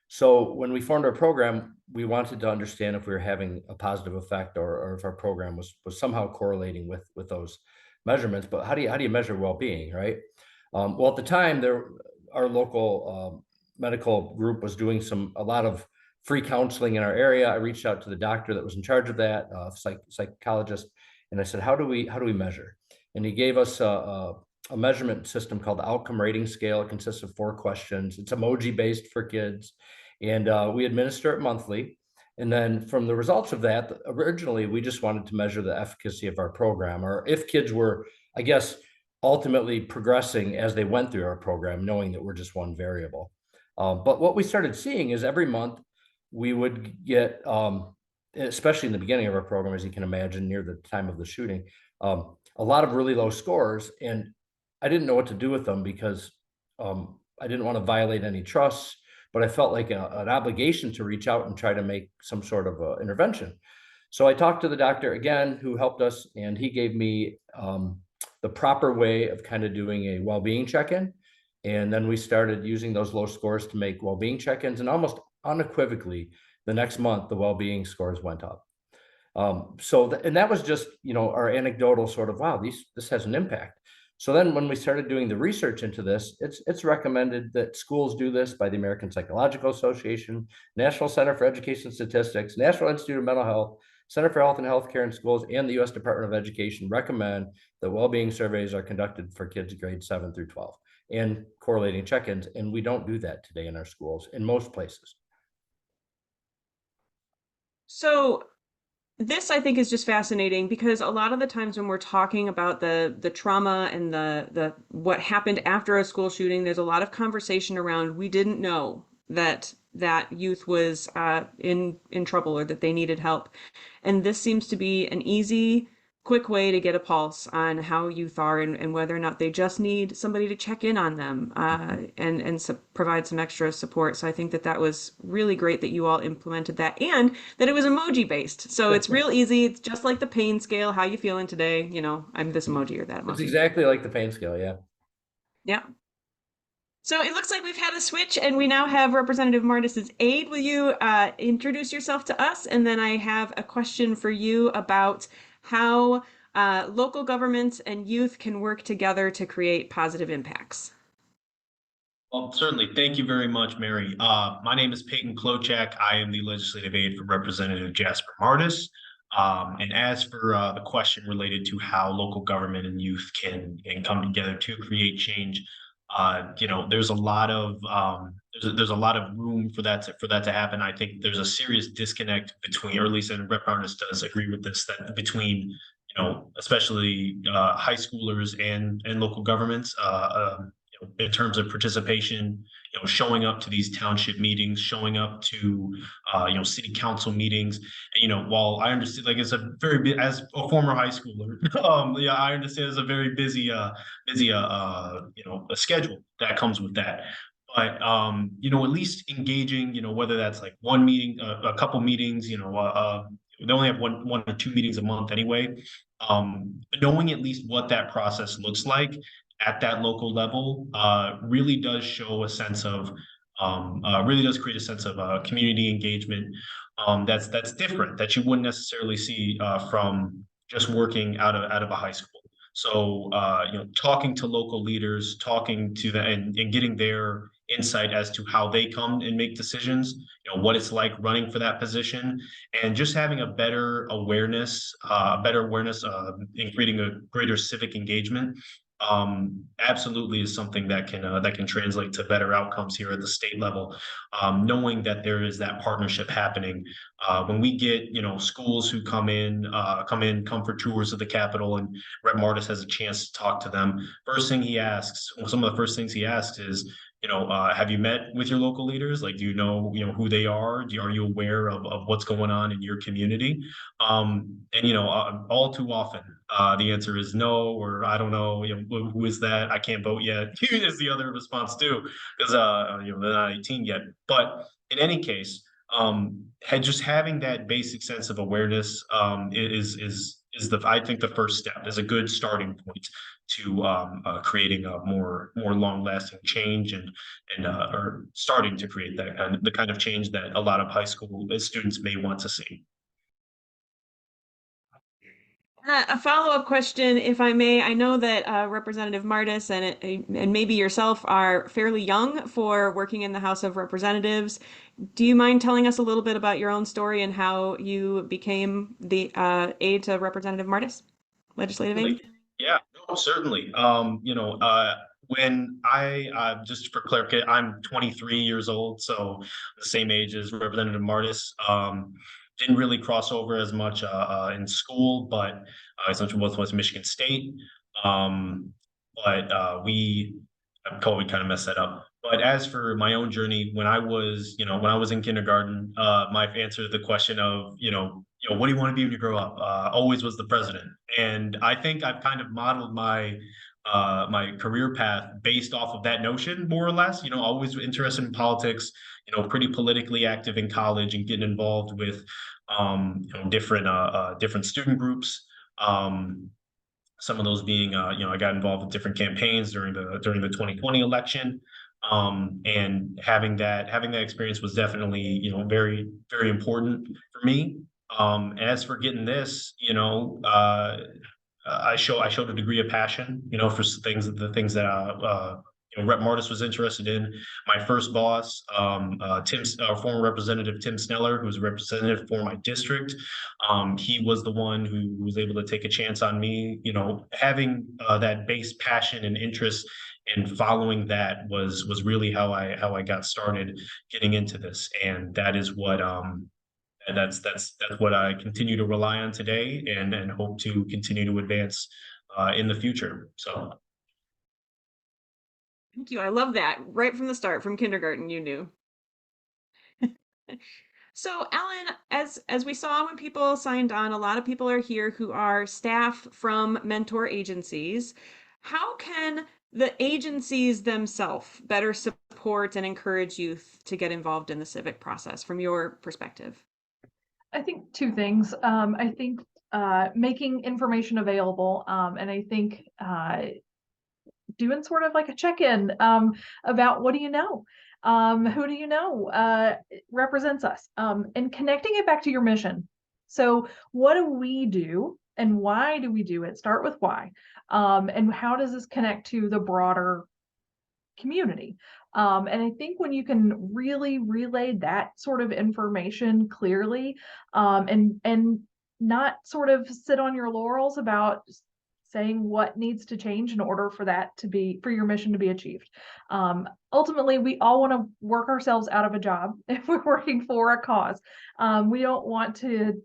So when we formed our program, we wanted to understand if we were having a positive effect, or if our program was somehow correlating with those measurements. But how do you measure well-being, right? Well, at the time, our local medical group was doing a lot of free counseling in our area. I reached out to the doctor that was in charge of that, psychologist, and I said, how do we measure? And he gave us a measurement system called the outcome rating scale. It consists of 4 questions. It's emoji based for kids, and we administer it monthly. And then from the results of that, originally we just wanted to measure the efficacy of our program, or if kids were, I guess, ultimately progressing as they went through our program, knowing that we're just one variable. But what we started seeing is every month we would get, especially in the beginning of our program, as you can imagine, near the time of the shooting, a lot of really low scores. And I didn't know what to do with them, because I didn't want to violate any trusts, but I felt like an obligation to reach out and try to make some sort of intervention. So I talked to the doctor again, who helped us, and he gave me the proper way of kind of doing a well-being check-in. And then we started using those low scores to make well-being check-ins, and almost unequivocally, the next month, the well-being scores went up. And that was just, our anecdotal sort of, wow, this has an impact. So then when we started doing the research into this, it's recommended that schools do this by the American Psychological Association, National Center for Education Statistics, National Institute of Mental Health, Center for Health and Healthcare in Schools, and the U.S. Department of Education recommend that well-being surveys are conducted for kids grades 7 through 12 and correlating check-ins. And we don't do that today in our schools in most places. So this, I think, is just fascinating, because a lot of the times when we're talking about the trauma and the what happened after a school shooting, there's a lot of conversation around, we didn't know that youth was in trouble, or that they needed help. And this seems to be an easy quick way to get a pulse on how youth are and whether or not they just need somebody to check in on them and provide some extra support. So I think that that was really great that you all implemented that and that it was emoji based. So it's real easy. It's just like the pain scale. How you feeling today? You know, I'm this emoji or that It's emoji. exactly like the pain scale, yeah. Yeah. So it looks like we've had a switch and we now have Representative Martis's aide. Will you introduce yourself to us? And then I have a question for you about how local governments and youth can work together to create positive impacts. Well, certainly. Thank you very much, Mary. My name is Peyton Klochak. I am the legislative aide for Representative Jasper Martis. And as for the question related to how local government and youth can come together to create change, there's a lot of there's a lot of room for that to happen. I think there's a serious disconnect between, or at least, and Rep Martis does agree with this, that between especially high schoolers and local governments. In terms of participation, showing up to these township meetings, showing up to, city council meetings. And, while I understand, like, it's a very, as a former high schooler, yeah, I understand it's a very busy, a schedule that comes with that. But, at least engaging, whether that's like one meeting, a couple meetings, they only have one or two meetings a month anyway. Knowing at least what that process looks like at that local level really does show a sense of really does create a sense of community engagement that's different, that you wouldn't necessarily see from just working out of a high school. So talking to local leaders, talking to them, and getting their insight as to how they come and make decisions, what it's like running for that position, and just having a better awareness in creating a greater civic engagement absolutely is something that can translate to better outcomes here at the state level. Knowing that there is that partnership happening. When we get schools who come for tours of the Capitol, and Rep Martis has a chance to talk to them, some of the first things he asks is, have you met with your local leaders? Like, do you know who they are? Are you aware of what's going on in your community? All too often, the answer is no, or I don't know. Who is that? I can't vote yet. Is the other response too, because they're not 18 yet. But in any case, just having that basic sense of awareness is I think the first step, is a good starting point to creating a more long lasting change and or starting to create the kind of change that a lot of high school students may want to see. A follow-up question, if I may. I know that Representative Martis and maybe yourself are fairly young for working in the House of Representatives. Do you mind telling us a little bit about your own story and how you became the aide to Representative Martis, legislative aide? Yeah, no, certainly. When just for clarification, I'm 23 years old, so the same age as Representative Martis. Didn't really cross over as much in school, but essentially both was Michigan State. But COVID kind of messed that up. But as for my own journey, when I was in kindergarten, my answer to the question of, what do you want to be when you grow up? Always was the president. And I think I've kind of modeled my career path based off of that notion, more or less. Always interested in politics, pretty politically active in college and getting involved with different student groups. Some of those being, I got involved with different campaigns during the 2020 election. And having that experience was definitely, very, very important for me. As for getting this, I showed a degree of passion, for the things that Rep Martis was interested in. My first boss, former Representative Tim Sneller, who was a representative for my district, he was the one who was able to take a chance on me. Having that base passion and interest and following that was really how I got started getting into this, and that is what and that's what I continue to rely on today, and hope to continue to advance in the future. So Thank you. I love that. Right from the start, from kindergarten, you knew. So, Ellen, as we saw when people signed on, a lot of people are here who are staff from mentor agencies. How can the agencies themselves better support and encourage youth to get involved in the civic process from your perspective? I think two things. I think making information available, and I think doing sort of like a check-in about what do you know, who do you know represents us, and connecting it back to your mission. So what do we do and why do we do it? Start with why, and how does this connect to the broader community? And I think when you can really relay that sort of information clearly, and not sort of sit on your laurels about saying what needs to change in order for that to be for your mission to be achieved. Ultimately, we all want to work ourselves out of a job if we're working for a cause. We don't want to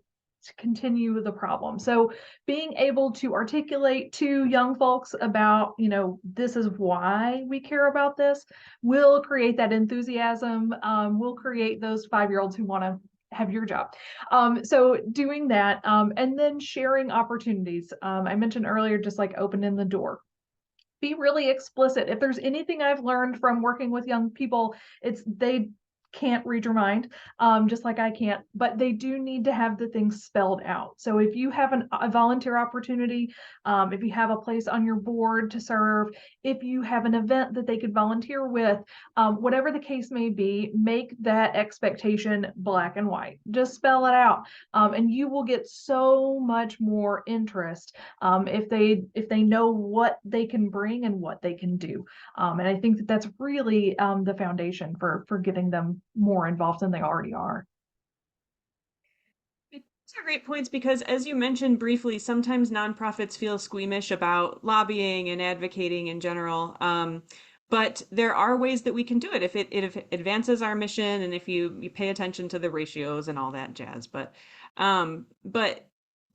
continue the problem. So being able to articulate to young folks about, this is why we care about this, will create that enthusiasm, will create those 5-year-olds who want to have your job. So doing that, and then sharing opportunities. I mentioned earlier, just like opening the door. Be really explicit. If there's anything I've learned from working with young people, it's they can't read your mind, just like I can't, but they do need to have the things spelled out. So if you have a volunteer opportunity, if you have a place on your board to serve, if you have an event that they could volunteer with, whatever the case may be, make that expectation black and white. Just spell it out, and you will get so much more interest if they know what they can bring and what they can do. And I think that that's really the foundation for getting them more involved than they already are. These are great points because, as you mentioned briefly, sometimes nonprofits feel squeamish about lobbying and advocating in general. But there are ways that we can do it if it advances our mission and if you pay attention to the ratios and all that jazz. But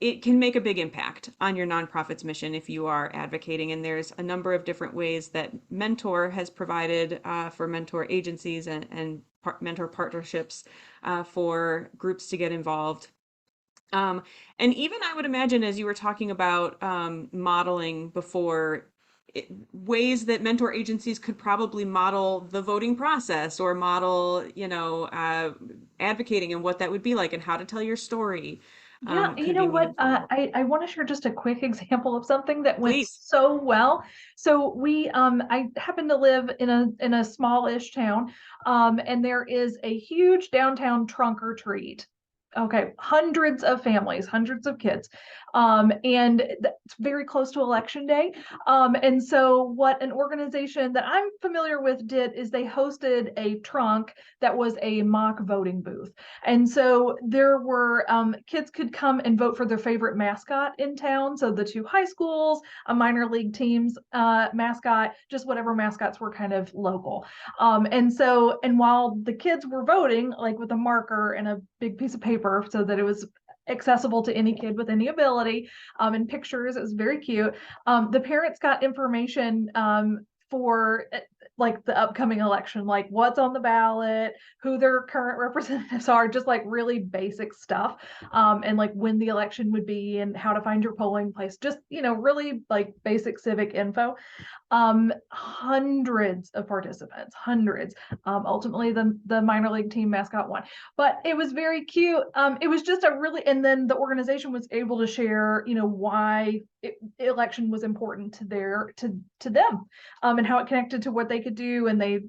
it can make a big impact on your nonprofit's mission if you are advocating. And there's a number of different ways that Mentor has provided for mentor agencies and mentor partnerships for groups to get involved. And even I would imagine, as you were talking about modeling before, ways that mentor agencies could probably model the voting process or model, advocating and what that would be like and how to tell your story. Yeah, you Could know be what? meaningful. I want to share just a quick example of something that went Please. so well. So I happen to live in a smallish town, and there is a huge downtown trunk or treat. Okay, hundreds of families, hundreds of kids, and it's very close to election day. And so what an organization that I'm familiar with did is they hosted a trunk that was a mock voting booth. And so there were kids could come and vote for their favorite mascot in town. So the two high schools, a minor league team's mascot, just whatever mascots were kind of local. And while the kids were voting, like with a marker and a big piece of paper so that it was accessible to any kid with any ability, and pictures, it was very cute. The parents got information for like the upcoming election, like what's on the ballot, who their current representatives are, just like really basic stuff, and like when the election would be and how to find your polling place, just really like basic civic info. Hundreds of participants, hundreds. Ultimately, the minor league team mascot won, but it was very cute. It was just a really, and then the organization was able to share, why election was important to them, and how it connected to what they could do, and they,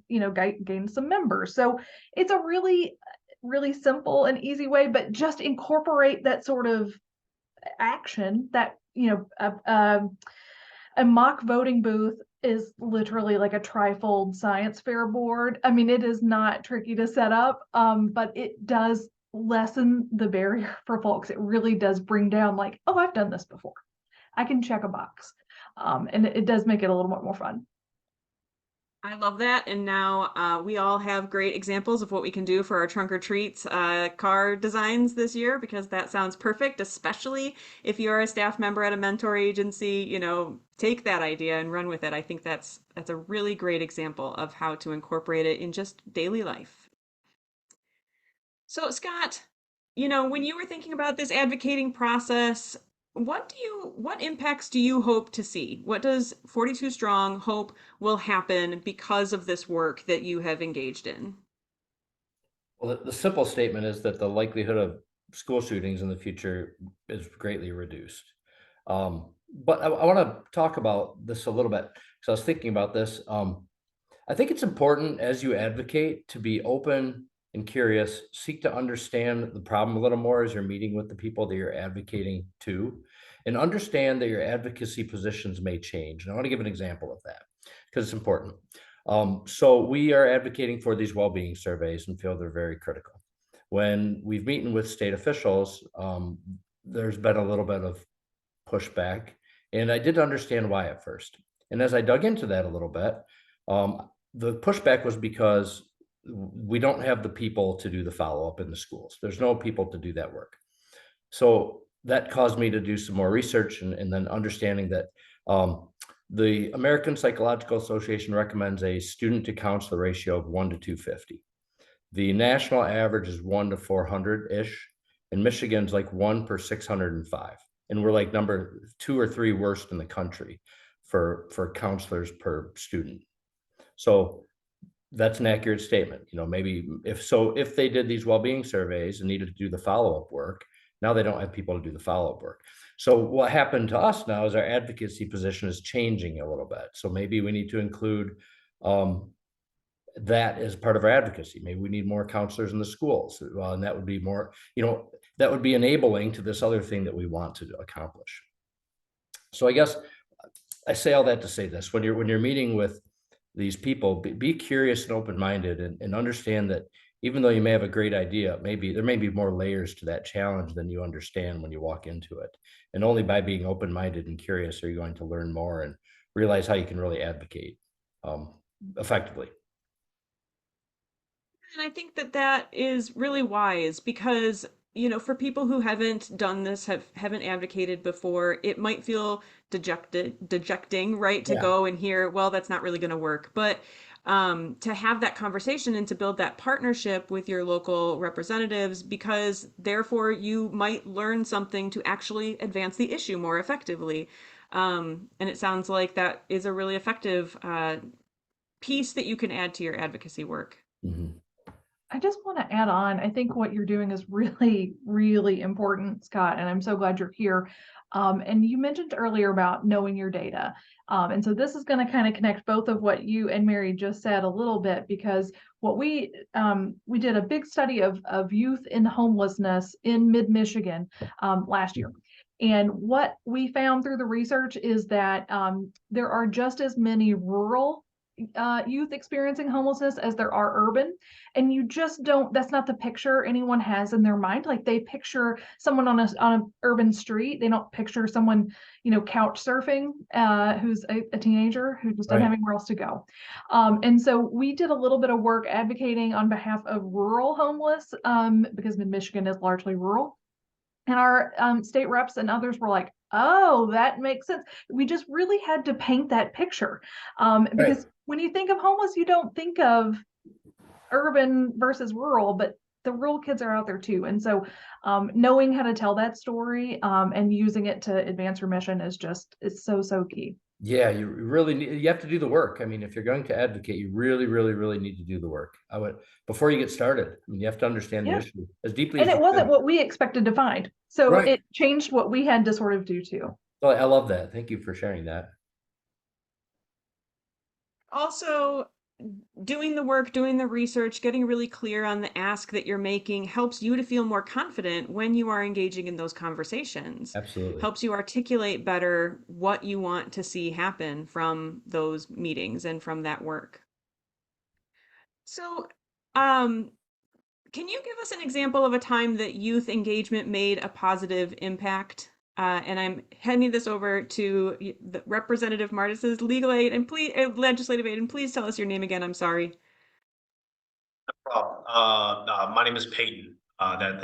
gained some members. So it's a really, really simple and easy way, but just incorporate that sort of action that, a mock voting booth is literally like a trifold science fair board. I mean, it is not tricky to set up, but it does lessen the barrier for folks. It really does bring down like, oh, I've done this before. I can check a box. And it does make it a little bit more fun. I love that. And now we all have great examples of what we can do for our trunk or treats car designs this year, because that sounds perfect, especially if you're a staff member at a mentor agency. Take that idea and run with it. I think that's a really great example of how to incorporate it in just daily life. So, Scott, when you were thinking about this advocating process, what impacts do you hope to see? What does 42 Strong hope will happen because of this work that you have engaged in? Well, the simple statement is that the likelihood of school shootings in the future is greatly reduced. But I want to talk about this a little bit because I was thinking about this. I think it's important as you advocate to be open and curious, seek to understand the problem a little more as you're meeting with the people that you're advocating to, and understand that your advocacy positions may change. And I want to give an example of that because it's important. So we are advocating for these well-being surveys and feel they're very critical. When we've meeting with state officials, there's been a little bit of pushback, and I didn't understand why at first. And as I dug into that a little bit, the pushback was because we don't have the people to do the follow-up in the schools. There's no people to do that work. So that caused me to do some more research and then understanding that the American Psychological Association recommends a student to counselor ratio of 1 to 250. The national average is 1 to 400-ish, and Michigan's like 1 per 605. And we're like number 2 or 3 worst in the country for counselors per student. So that's an accurate statement. Maybe if they did these well-being surveys and needed to do the follow-up work, now they don't have people to do the follow-up work. So what happened to us now is our advocacy position is changing a little bit. So maybe we need to include that as part of our advocacy. Maybe we need more counselors in the schools, and that would be more, that would be enabling to this other thing that we want to accomplish. So I guess I say all that to say this: when you're meeting with these people, be curious and open-minded, and understand that even though you may have a great idea, there may be more layers to that challenge than you understand when you walk into it. And only by being open-minded and curious are you going to learn more and realize how you can really advocate effectively. And I think that is really wise because, for people who haven't done this, haven't advocated before, it might feel dejecting, right? To Yeah. go and hear, well, that's not really going to work. But to have that conversation and to build that partnership with your local representatives, because therefore you might learn something to actually advance the issue more effectively. And it sounds like that is a really effective piece that you can add to your advocacy work. Mm-hmm. I just want to add on, I think what you're doing is really, really important, Scott, and I'm so glad you're here. And you mentioned earlier about knowing your data. And so this is going to kind of connect both of what you and Mary just said a little bit, because what we did a big study of youth in homelessness in mid-Michigan last year. And what we found through the research is that there are just as many rural youth experiencing homelessness as there are urban, and you just don't, that's not the picture anyone has in their mind. Like, they picture someone on an urban street, they don't picture someone couch surfing who's a teenager who just doesn't have anywhere else to go. And so we did a little bit of work advocating on behalf of rural homeless, because Michigan is largely rural. And our state reps and others were like, oh, that makes sense. We just really had to paint that picture, because when you think of homeless, you don't think of urban versus rural, but the rural kids are out there too. And so knowing how to tell that story and using it to advance your mission is so key. Yeah, you have to do the work. I mean, if you're going to advocate, you really, really, really need to do the work. Before you get started, I mean, you have to understand the issue as deeply and as it wasn't what we expected to find. So it changed what we had to sort of do too. Oh, I love that. Thank you for sharing that. Also, doing the work, doing the research, getting really clear on the ask that you're making helps you to feel more confident when you are engaging in those conversations. Absolutely. Helps you articulate better what you want to see happen from those meetings and from that work. So, can you give us an example of a time that youth engagement made a positive impact? And I'm handing this over to the Representative Martis's legal aid and legislative aid, and please tell us your name again. I'm sorry. No problem. My name is Peyton. Yeah,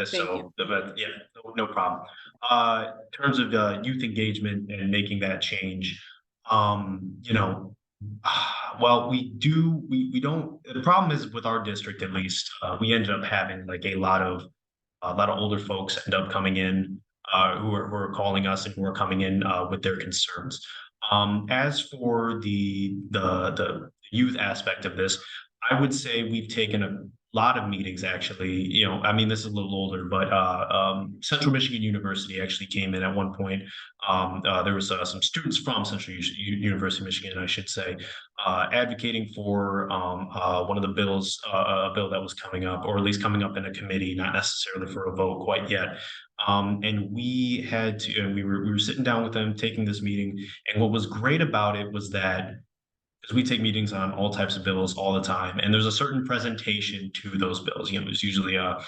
no problem. In terms of youth engagement and making that change, Well, we don't, the problem is with our district, at least, we ended up having like a lot of older folks end up coming in, who are calling us and who are coming in, with their concerns. As for the youth aspect of this, I would say we've taken a lot of meetings actually. I mean, this is a little older, but Central Michigan University actually came in at one point. There was some students from University of Michigan, I should say, advocating for one of the bills, a bill that was coming up, or at least coming up in a committee, not necessarily for a vote quite yet. And we were sitting down with them, taking this meeting. And what was great about it was that, because we take meetings on all types of bills all the time, and there's a certain presentation to those bills. There's usually a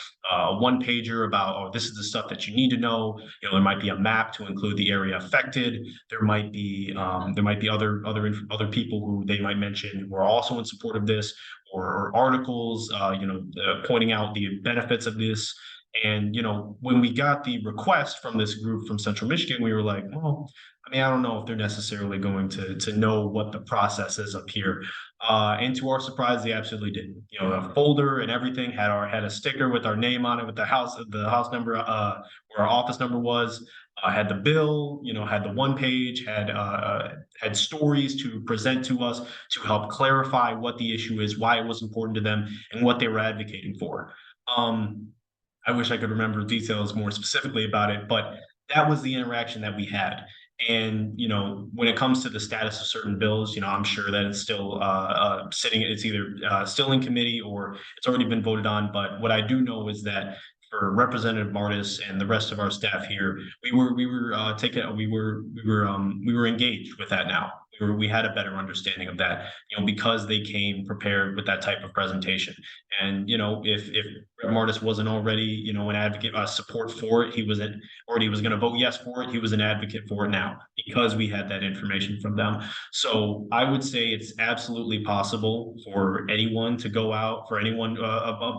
one pager about, oh, this is the stuff that you need to know. There might be a map to include the area affected. There might be other people who they might mention who are also in support of this, or articles, pointing out the benefits of this. And when we got the request from this group from Central Michigan, we were like, well, I mean, I don't know if they're necessarily going to know what the process is up here. And to our surprise, they absolutely did. A folder and everything had a sticker with our name on it, with the house number, where our office number was. Had the bill, had the one page, had stories to present to us to help clarify what the issue is, why it was important to them, and what they were advocating for. I wish I could remember details more specifically about it, but that was the interaction that we had. And when it comes to the status of certain bills, I'm sure that it's still sitting. It's either still in committee or it's already been voted on. But what I do know is that for Representative Martis and the rest of our staff here, we were engaged with that now. We had a better understanding of that, because they came prepared with that type of presentation. And if Martis wasn't already, an advocate, support for it, he was going to vote yes for it. He was an advocate for it now because we had that information from them. So I would say it's absolutely possible for anyone to go out, for anyone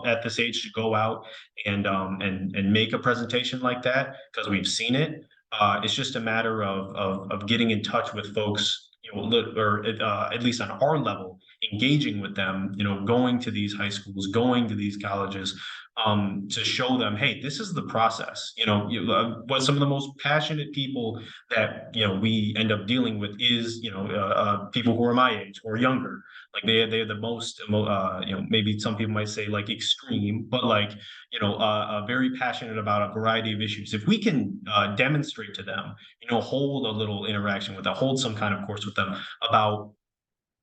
at this age to go out and make a presentation like that, because we've seen it. It's just a matter of getting in touch with folks, or at least on our level, engaging with them, going to these high schools, going to these colleges, to show them, hey, this is the process. What some of the most passionate people that we end up dealing with is people who are my age or younger. Like they're the most maybe some people might say like extreme, but like very passionate about a variety of issues. If we can demonstrate to them, hold a little interaction with them, hold some kind of course with them about,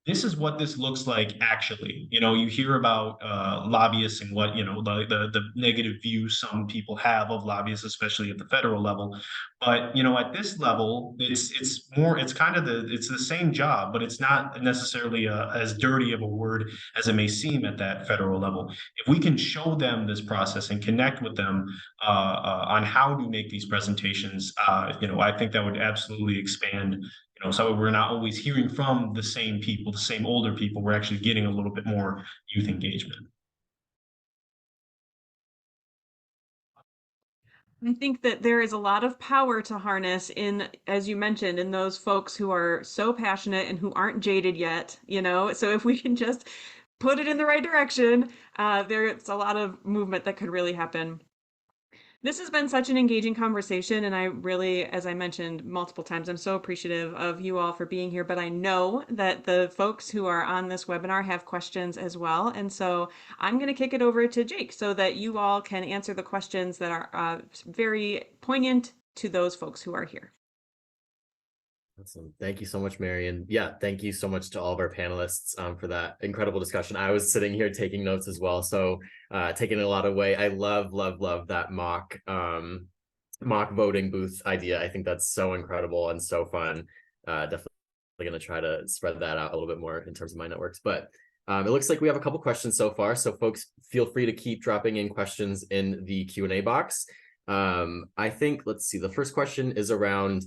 this is what this looks like actually. You hear about lobbyists and what, the negative view some people have of lobbyists, especially at the federal level. But, at this level, it's the same job, but it's not necessarily as dirty of a word as it may seem at that federal level. If we can show them this process and connect with them on how to make these presentations, I think that would absolutely expand. So we're not always hearing from the same people, the same older people. We're actually getting a little bit more youth engagement. I think that there is a lot of power to harness in, as you mentioned, in those folks who are so passionate and who aren't jaded yet, So if we can just put it in the right direction, there's a lot of movement that could really happen. This has been such an engaging conversation, and I really, as I mentioned multiple times, I'm so appreciative of you all for being here, but I know that the folks who are on this webinar have questions as well, and so I'm going to kick it over to Jake so that you all can answer the questions that are very poignant to those folks who are here. Awesome. Thank you so much, Mary. And yeah, thank you so much to all of our panelists for that incredible discussion. I was sitting here taking notes as well, so taking a lot away. I love that mock voting booth idea. I think that's so incredible and so fun. Definitely going to try to spread that out a little bit more in terms of my networks. But it looks like we have a couple questions so far, so folks feel free to keep dropping in questions in the Q&A box. I think, let's see, the first question is around,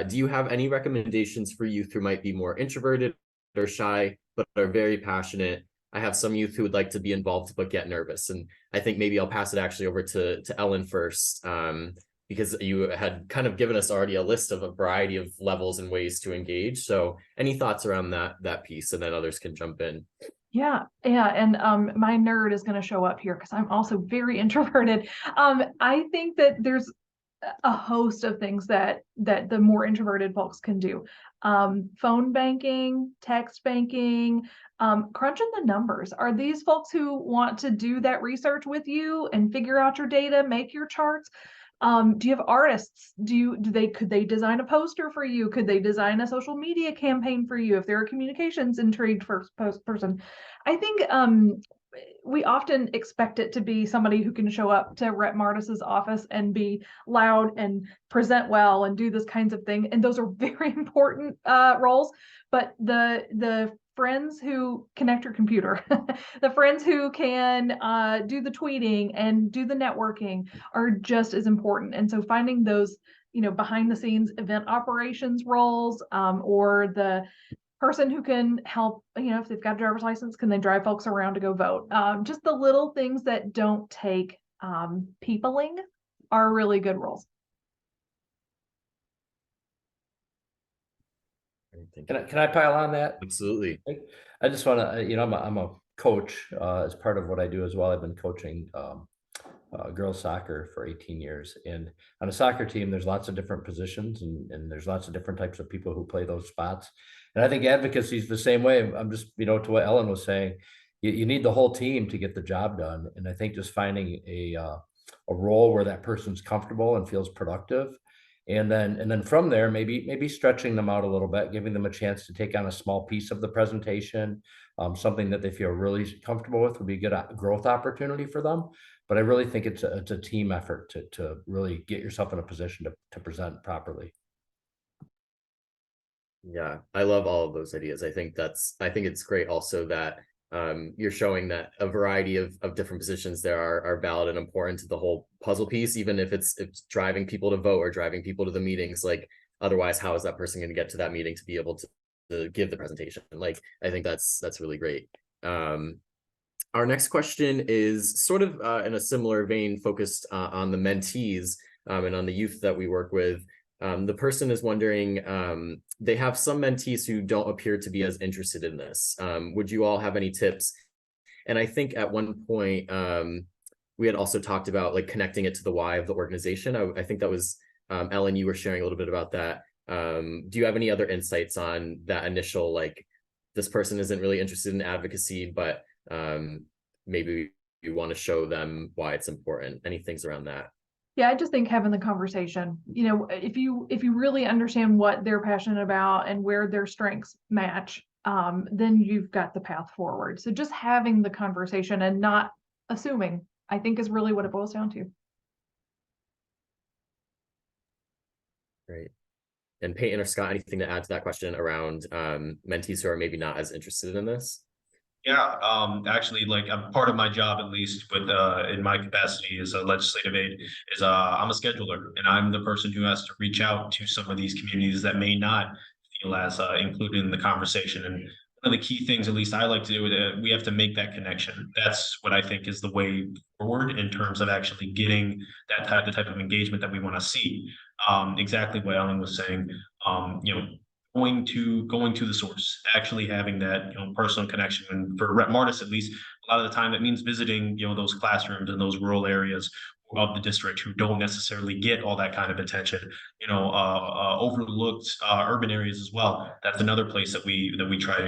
do you have any recommendations for youth who might be more introverted or shy, but are very passionate? I have some youth who would like to be involved, but get nervous. And I think maybe I'll pass it actually over to Ellen first, because you had kind of given us already a list of a variety of levels and ways to engage. So any thoughts around that piece, and then others can jump in. Yeah, and my nerd is going to show up here because I'm also very introverted. I think that there's a host of things that the more introverted folks can do. Phone banking, text banking, crunching the numbers. Are these folks who want to do that research with you and figure out your data, make your charts? Do you have artists? Could they design a poster for you? Could they design a social media campaign for you if they're a communications intrigued first person? I think we often expect it to be somebody who can show up to Rep Martis's office and be loud and present well and do this kinds of thing. And those are very important roles. But the friends who connect your computer, the friends who can do the tweeting and do the networking are just as important. And so finding those, behind the scenes event operations roles, or the person who can help, if they've got a driver's license, can they drive folks around to go vote? Just the little things that don't take peopling are really good roles. Can I pile on that? Absolutely. I just want to, I'm a coach as part of what I do as well. I've been coaching girls soccer for 18 years. And on a soccer team, there's lots of different positions and there's lots of different types of people who play those spots. And I think advocacy is the same way. I'm just, to what Ellen was saying, you need the whole team to get the job done. And I think just finding a role where that person's comfortable and feels productive. And then from there, maybe stretching them out a little bit, giving them a chance to take on a small piece of the presentation, something that they feel really comfortable with would be a good growth opportunity for them. But I really think it's a team effort to really get yourself in a position to present properly. Yeah, I love all of those ideas. I think it's great also that you're showing that a variety of different positions there are valid and important to the whole puzzle piece, even if it's driving people to vote or driving people to the meetings. Like, otherwise, how is that person going to get to that meeting to be able to give the presentation? Like, I think that's really great. Our next question is sort of in a similar vein, focused on the mentees and on the youth that we work with. The person is wondering, they have some mentees who don't appear to be as interested in this. Would you all have any tips? And I think at one point, we had also talked about like connecting it to the why of the organization. I think that was, Ellen, you were sharing a little bit about that. Do you have any other insights on that initial, like, this person isn't really interested in advocacy, but maybe you want to show them why it's important? Any things around that? Yeah, I just think having the conversation, if you really understand what they're passionate about and where their strengths match, then you've got the path forward. So just having the conversation and not assuming, I think, is really what it boils down to. Great. And Peyton or Scott, anything to add to that question around mentees who are maybe not as interested in this? Yeah, actually, like, I'm part of my job, at least with in my capacity as a legislative aide, is I'm a scheduler, and I'm the person who has to reach out to some of these communities that may not feel as included in the conversation. And one of the key things, at least I like to do, we have to make that connection. That's what I think is the way forward in terms of actually getting the type of engagement that we want to see. Exactly what Ellen was saying. Going to the source, actually having that personal connection. And for Rep Martis, at least, a lot of the time that means visiting those classrooms in those rural areas of the district who don't necessarily get all that kind of attention. Overlooked urban areas as well. That's another place that we try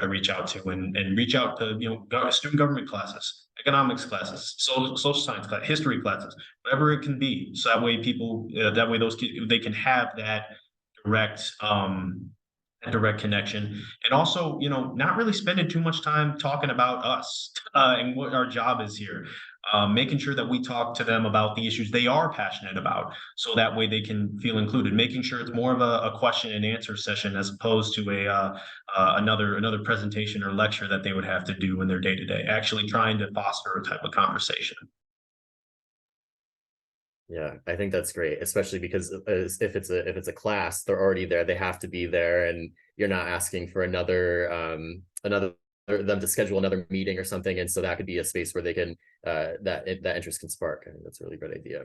to reach out to and reach out to student government classes, economics classes, social science class, history classes, whatever it can be. So that way people those kids, they can have that direct connection, and also not really spending too much time talking about us and what our job is here, making sure that we talk to them about the issues they are passionate about, so that way they can feel included, making sure it's more of a question and answer session as opposed to another presentation or lecture that they would have to do in their day-to-day, actually trying to foster a type of conversation. Yeah, I think that's great, especially because if it's a class, they're already there, they have to be there, and you're not asking for them to schedule another meeting or something. And so that could be a space where they can that interest can spark. I think that's a really great idea.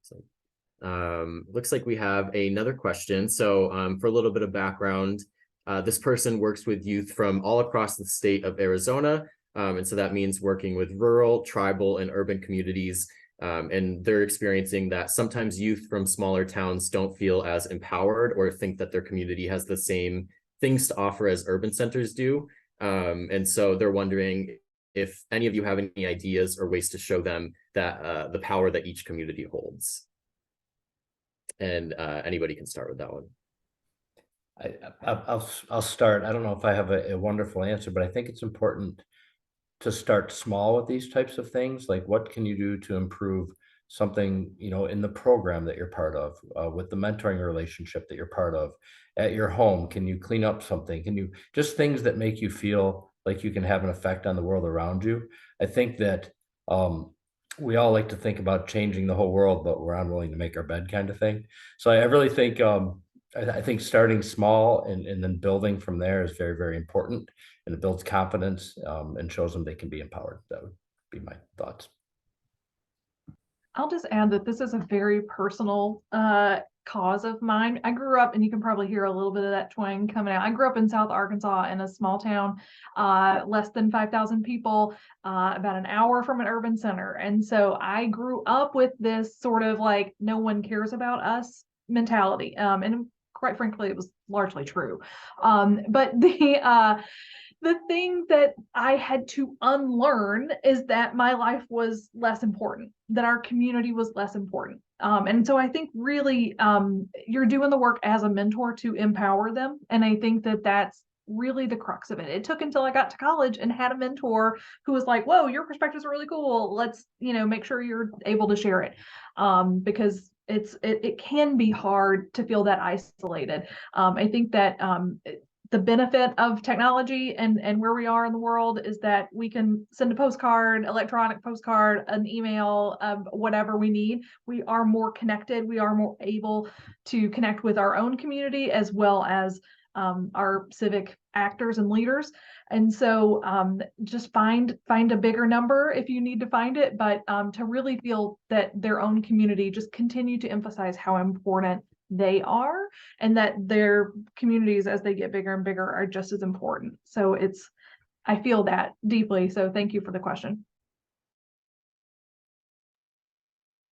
So, looks like we have another question. So for a little bit of background, this person works with youth from all across the state of Arizona. And so that means working with rural, tribal, and urban communities. And they're experiencing that sometimes youth from smaller towns don't feel as empowered or think that their community has the same things to offer as urban centers do. And so they're wondering if any of you have any ideas or ways to show them that the power that each community holds. And anybody can start with that one. I'll start. I don't know if I have a wonderful answer, but I think it's important to start small with these types of things. Like, what can you do to improve something, in the program that you're part of, with the mentoring relationship that you're part of at your home? Can you clean up something? Can you just things that make you feel like you can have an effect on the world around you? I think that we all like to think about changing the whole world, but we're unwilling to make our bed kind of thing. So I really think I think starting small and then building from there is very, very important, and it builds confidence and shows them they can be empowered. That would be my thoughts. I'll just add that this is a very personal cause of mine. I grew up, and you can probably hear a little bit of that twang coming out. I grew up in South Arkansas in a small town, less than 5,000 people, about an hour from an urban center. And so I grew up with this sort of like, no one cares about us mentality. And quite frankly, it was largely true. But the thing that I had to unlearn is that my life was less important, that our community was less important. And so I think really you're doing the work as a mentor to empower them. And I think that that's really the crux of it. It took until I got to college and had a mentor who was like, whoa, your perspectives are really cool. Let's, make sure you're able to share it. Because it can be hard to feel that isolated. I think that the benefit of technology and where we are in the world is that we can send a postcard, electronic postcard, an email, whatever we need. We are more connected. We are more able to connect with our own community as well as our civic actors and leaders. And so just find a bigger number if you need to find it, but to really feel that their own community, just continue to emphasize how important they are, and that their communities as they get bigger and bigger are just as important. So I feel that deeply. So thank you for the question.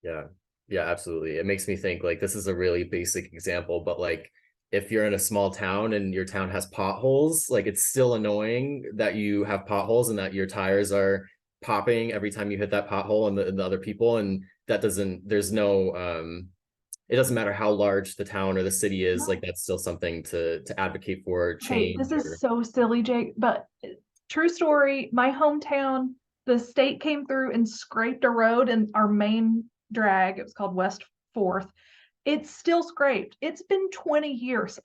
Yeah, absolutely. It makes me think, like, this is a really basic example, but like, if you're in a small town and your town has potholes, like, it's still annoying that you have potholes and that your tires are popping every time you hit that pothole and the other people. And that there's no, it doesn't matter how large the town or the city is, like, that's still something to advocate for change. Hey, this is so silly, Jake, but true story, my hometown, the state came through and scraped a road in our main drag. It was called West 4th. It's still scraped. It's been 20 years.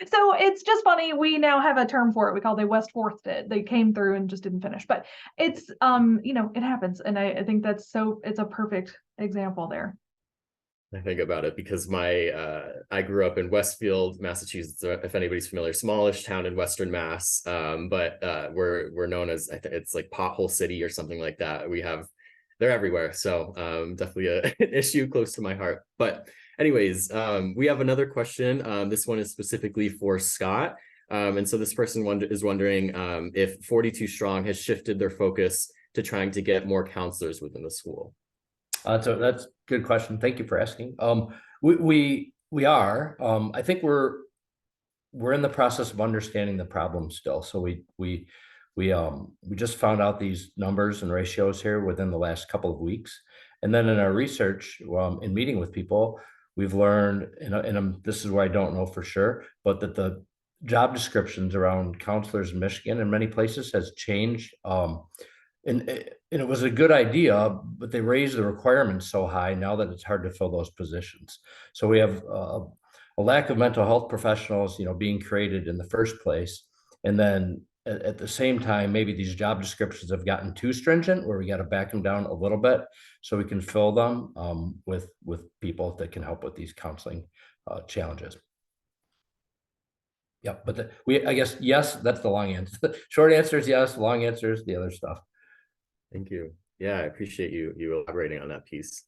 So it's just funny. We now have a term for it. We call they West 4th did. They came through and just didn't finish. But it's it happens. And I think it's a perfect example there. I think about it because I grew up in Westfield, Massachusetts. If anybody's familiar, smallish town in Western Mass. But we're known as, I think it's like Pothole City or something like that. They're everywhere. So definitely an issue close to my heart. But anyways, we have another question. This one is specifically for Scott. And so this person is wondering if 42 Strong has shifted their focus to trying to get more counselors within the school. So that's a good question. Thank you for asking. We are. I think we're in the process of understanding the problem still. So we just found out these numbers and ratios here within the last couple of weeks, and then in our research, in meeting with people, we've learned, and this is where I don't know for sure, but that the job descriptions around counselors in Michigan in many places has changed. And it was a good idea, but they raised the requirements so high now that it's hard to fill those positions. So we have a lack of mental health professionals, being created in the first place. And then at the same time, maybe these job descriptions have gotten too stringent where we got to back them down a little bit so we can fill them with people that can help with these counseling challenges. Yeah, but I guess, yes, that's the long answer. The short answer is yes, long answer is the other stuff. Thank you. Yeah, I appreciate you elaborating on that piece.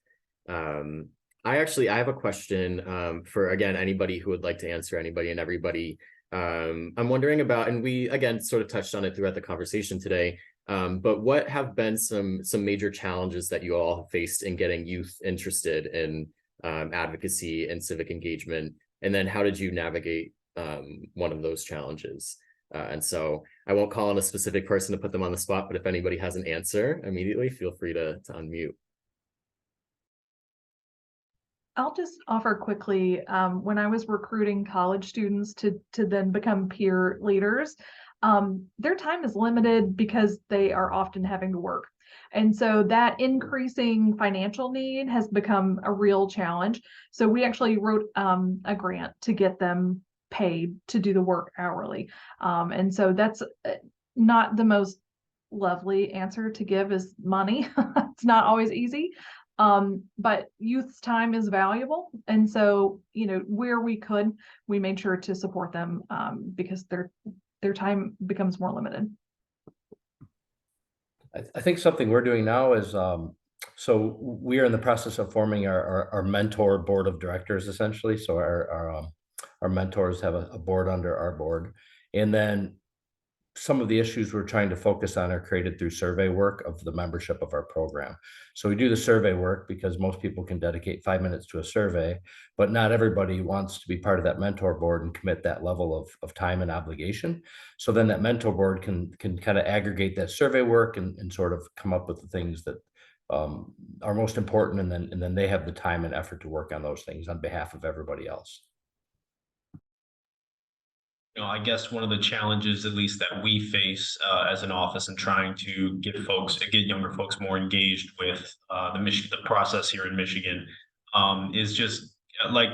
I have a question for, again, anybody who would like to answer, anybody and everybody. I'm wondering about, and we again sort of touched on it throughout the conversation today, but what have been some major challenges that you all have faced in getting youth interested in advocacy and civic engagement? And then how did you navigate one of those challenges? And so I won't call on a specific person to put them on the spot, but if anybody has an answer immediately, feel free to unmute. I'll just offer quickly, when I was recruiting college students to then become peer leaders, their time is limited because they are often having to work. And so that increasing financial need has become a real challenge. So we actually wrote a grant to get them paid to do the work hourly. And so that's not the most lovely answer to give is money. It's not always easy. But youth's time is valuable. And so, where we could, we made sure to support them because their time becomes more limited. I think something we're doing now is, so we are in the process of forming our mentor board of directors, essentially. So our mentors have a board under our board. And then some of the issues we're trying to focus on are created through survey work of the membership of our program. So we do the survey work because most people can dedicate 5 minutes to a survey, but not everybody wants to be part of that mentor board and commit that level of time and obligation. So then that mentor board can kind of aggregate that survey work and sort of come up with the things that are most important, and then they have the time and effort to work on those things on behalf of everybody else. I guess one of the challenges, at least that we face as an office, in trying to get younger folks more engaged with the process here in Michigan, is just like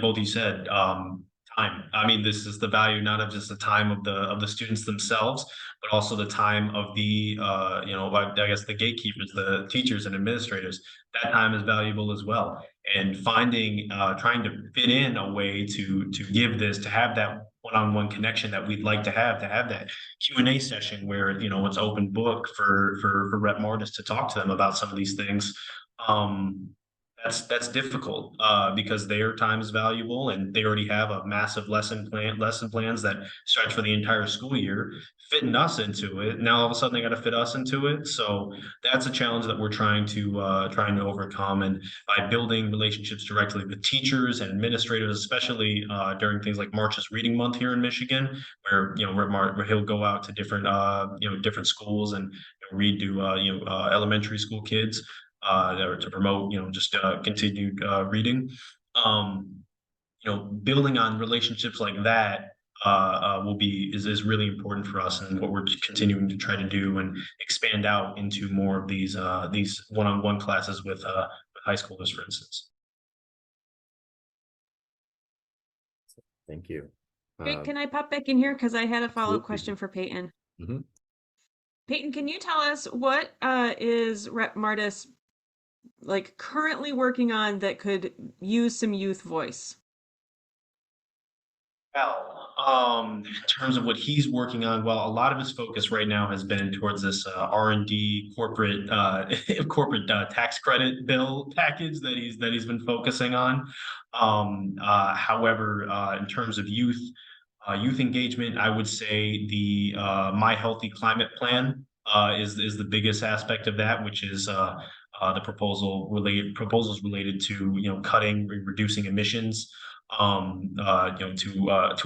both you said, time. I mean, this is the value not of just the time of the students themselves, but also the time of the I guess the gatekeepers, the teachers and administrators. That time is valuable as well. And trying to fit in a way to give this, to have that one-on-one connection that we'd like to have that Q&A session where it's open book for Rep Martis to talk to them about some of these things. That's difficult because their time is valuable and they already have a massive lesson plans that stretch for the entire school year. Fitting us into it, now all of a sudden they got to fit us into it. So that's a challenge that we're trying to overcome, and by building relationships directly with teachers and administrators, especially during things like March's Reading Month here in Michigan, where where he'll go out to different different schools and read to elementary school kids. To promote, just continued reading. Building on relationships like that is really important for us, and what we're continuing to try to do and expand out into more of these one-on-one classes with high schoolers, for instance. Thank you. Great. Can I pop back in here? Because I had a follow-up Absolutely. question for Peyton. Mhm. Peyton, can you tell us what is Rep Martis currently working on that could use some youth voice? Well, in terms of what he's working on, well, a lot of his focus right now has been towards this R&D corporate tax credit bill package that he's been focusing on. However, in terms of youth engagement, I would say the My Healthy Climate Plan is the biggest aspect of that, which is the proposals related to cutting, reducing emissions to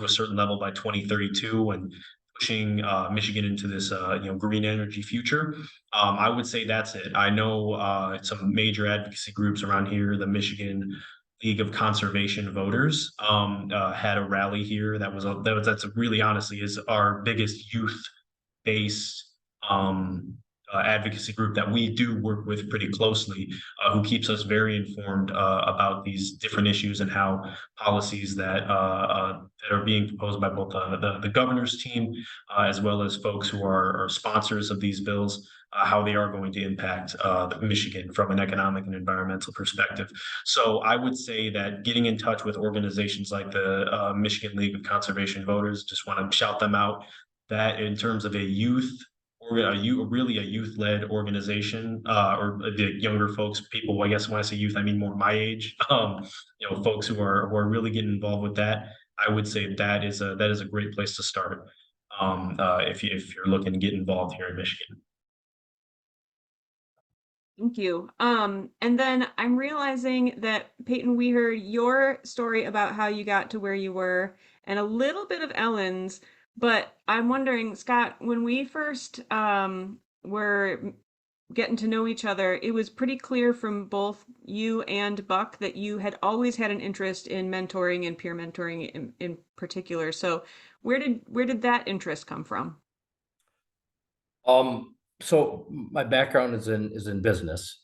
a certain level by 2032, and pushing Michigan into this green energy future. I would say that's it. I know some major advocacy groups around here, the Michigan League of Conservation Voters had a rally here that's really honestly is our biggest youth based advocacy group that we do work with pretty closely, who keeps us very informed about these different issues and how policies that are being proposed by both the governor's team as well as folks who are sponsors of these bills, how they are going to impact Michigan from an economic and environmental perspective. So I would say that getting in touch with organizations like the Michigan League of Conservation Voters, just want to shout them out, that in terms of a youth really a youth-led organization, or the younger folks, people, I guess when I say youth, I mean more my age, folks who are really getting involved with that. I would say that is a great place to start, if you're looking to get involved here in Michigan. Thank you. And then I'm realizing that Peyton, we heard your story about how you got to where you were and a little bit of Ellen's, but I'm wondering, Scott, when we first were getting to know each other, it was pretty clear from both you and Buck that you had always had an interest in mentoring and peer mentoring in particular. So where did that interest come from? So my background is in business.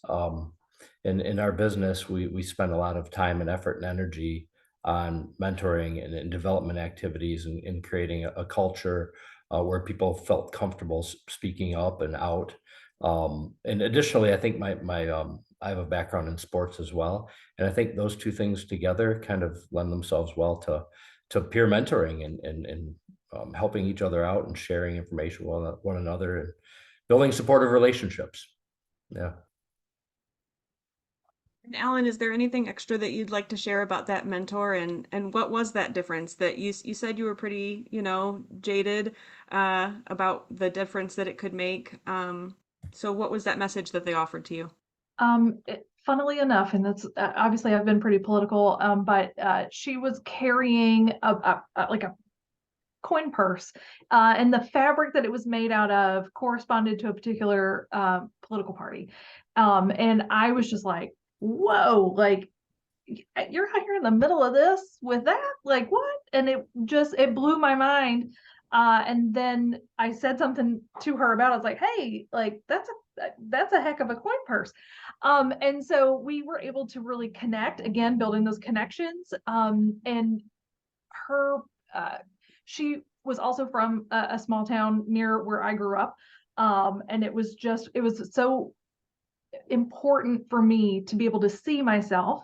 In our business, we spend a lot of time and effort and energy on mentoring and development activities and creating a culture where people felt comfortable speaking up and out. And additionally, I think I have a background in sports as well, and I think those two things together kind of lend themselves well to peer mentoring and helping each other out and sharing information with one another and building supportive relationships. Yeah. And Alan, is there anything extra that you'd like to share about that mentor and what was that difference that you said you were pretty, jaded about the difference that it could make. So what was that message that they offered to you? Funnily enough, and that's obviously I've been pretty political, but she was carrying like a coin purse, and the fabric that it was made out of corresponded to a particular political party. And I was just like, whoa, like you're out here in the middle of this with that? Like what? And it blew my mind. And then I said something to her about it. I was like, hey, like that's a heck of a coin purse. And so we were able to really connect, again, building those connections. And her she was also from a small town near where I grew up. And it was so important for me to be able to see myself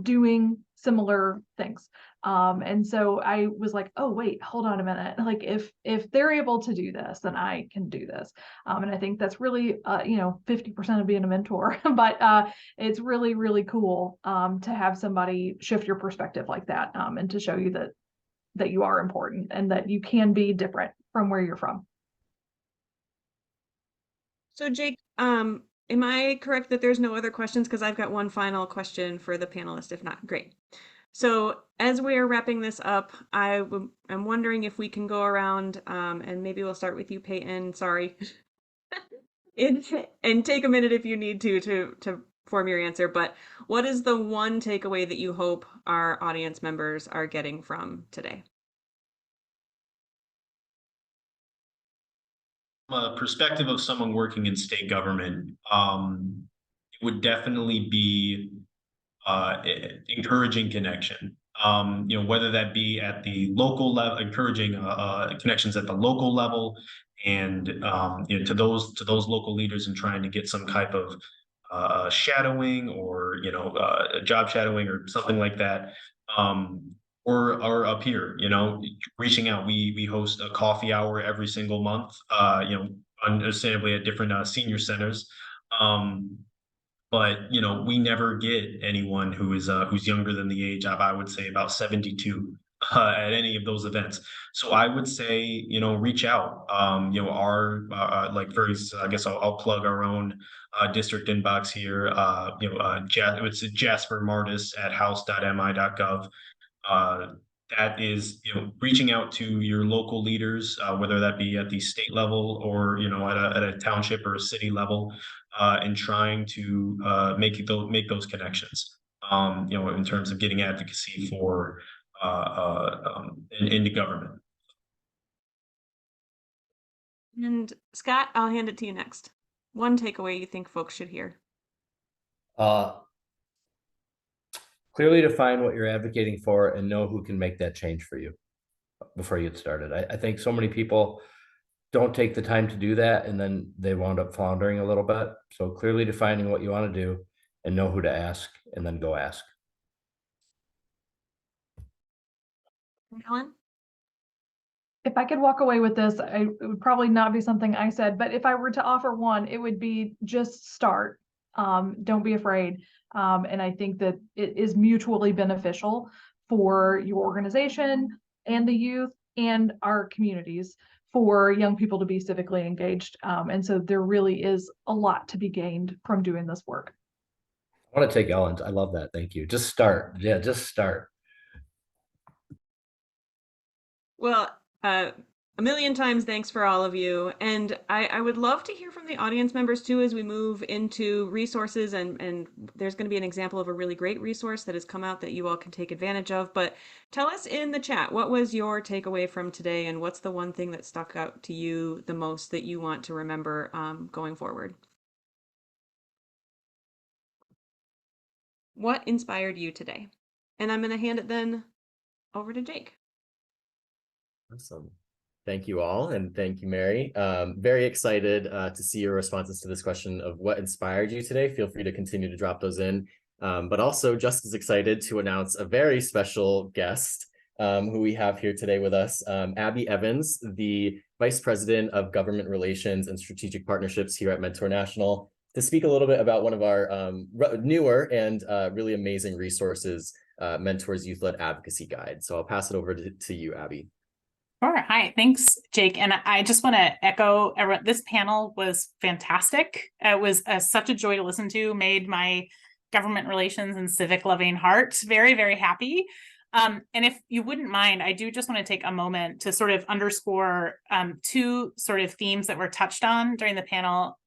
doing similar things. And so I was like, oh wait, hold on a minute. Like if they're able to do this, then I can do this. And I think that's really 50% of being a mentor. But it's really, really cool to have somebody shift your perspective like that, and to show you that you are important and that you can be different from where you're from. So Jake, am I correct that there's no other questions? Because I've got one final question for the panelist. If not, great. So as we are wrapping this up, I'm wondering if we can go around, and maybe we'll start with you, Peyton. Sorry, and take a minute if you need to form your answer. But what is the one takeaway that you hope our audience members are getting from today? From a perspective of someone working in state government, it would definitely be encouraging connection. Whether that be at the local level, encouraging connections at the local level, and to those local leaders, and trying to get some type of shadowing, or job shadowing or something like that. Or up here, reaching out. We host a coffee hour every single month, understandably at different senior centers. But we never get anyone who's younger than the age of, I would say, about 72 at any of those events. So I would say, reach out. Our like I guess I'll plug our own district inbox here. It's Jasper Martis at house.mi.gov. That is, reaching out to your local leaders, whether that be at the state level or at a township or a city level, and trying to make those connections. In terms of getting advocacy for into government. And Scott, I'll hand it to you next. One takeaway you think folks should hear. Clearly define what you're advocating for and know who can make that change for you before you get started. I think so many people don't take the time to do that, and then they wound up floundering a little bit. So clearly defining what you want to do and know who to ask, and then go ask. Helen? If I could walk away with this, it would probably not be something I said, but if I were to offer one, it would be just start. Don't be afraid. And I think that it is mutually beneficial for your organization and the youth and our communities for young people to be civically engaged. And so there really is a lot to be gained from doing this work. I want to take Ellen's. I love that. Thank you. Just start. Yeah, just start. Well, a million times thanks for all of you. And I would love to hear from the audience members too as we move into resources. And there's going to be an example of a really great resource that has come out that you all can take advantage of. But tell us in the chat, what was your takeaway from today? And what's the one thing that stuck out to you the most that you want to remember going forward? What inspired you today? And I'm going to hand it then over to Jake. Awesome. Thank you all. And thank you, Mary. Very excited to see your responses to this question of what inspired you today. Feel free to continue to drop those in. But also just as excited to announce a very special guest who we have here today with us, Abby Evans, the Vice President of Government Relations and Strategic Partnerships here at Mentor National, to speak a little bit about one of our newer and really amazing resources, Mentor's Youth-Led Advocacy Guide. So I'll pass it over to you, Abby. Sure. Hi, thanks, Jake. And I just want to echo, this panel was fantastic. It was such a joy to listen to, made my government relations and civic loving heart very, very happy. And if you wouldn't mind, I do just want to take a moment to sort of underscore two sort of themes that were touched on during the panel.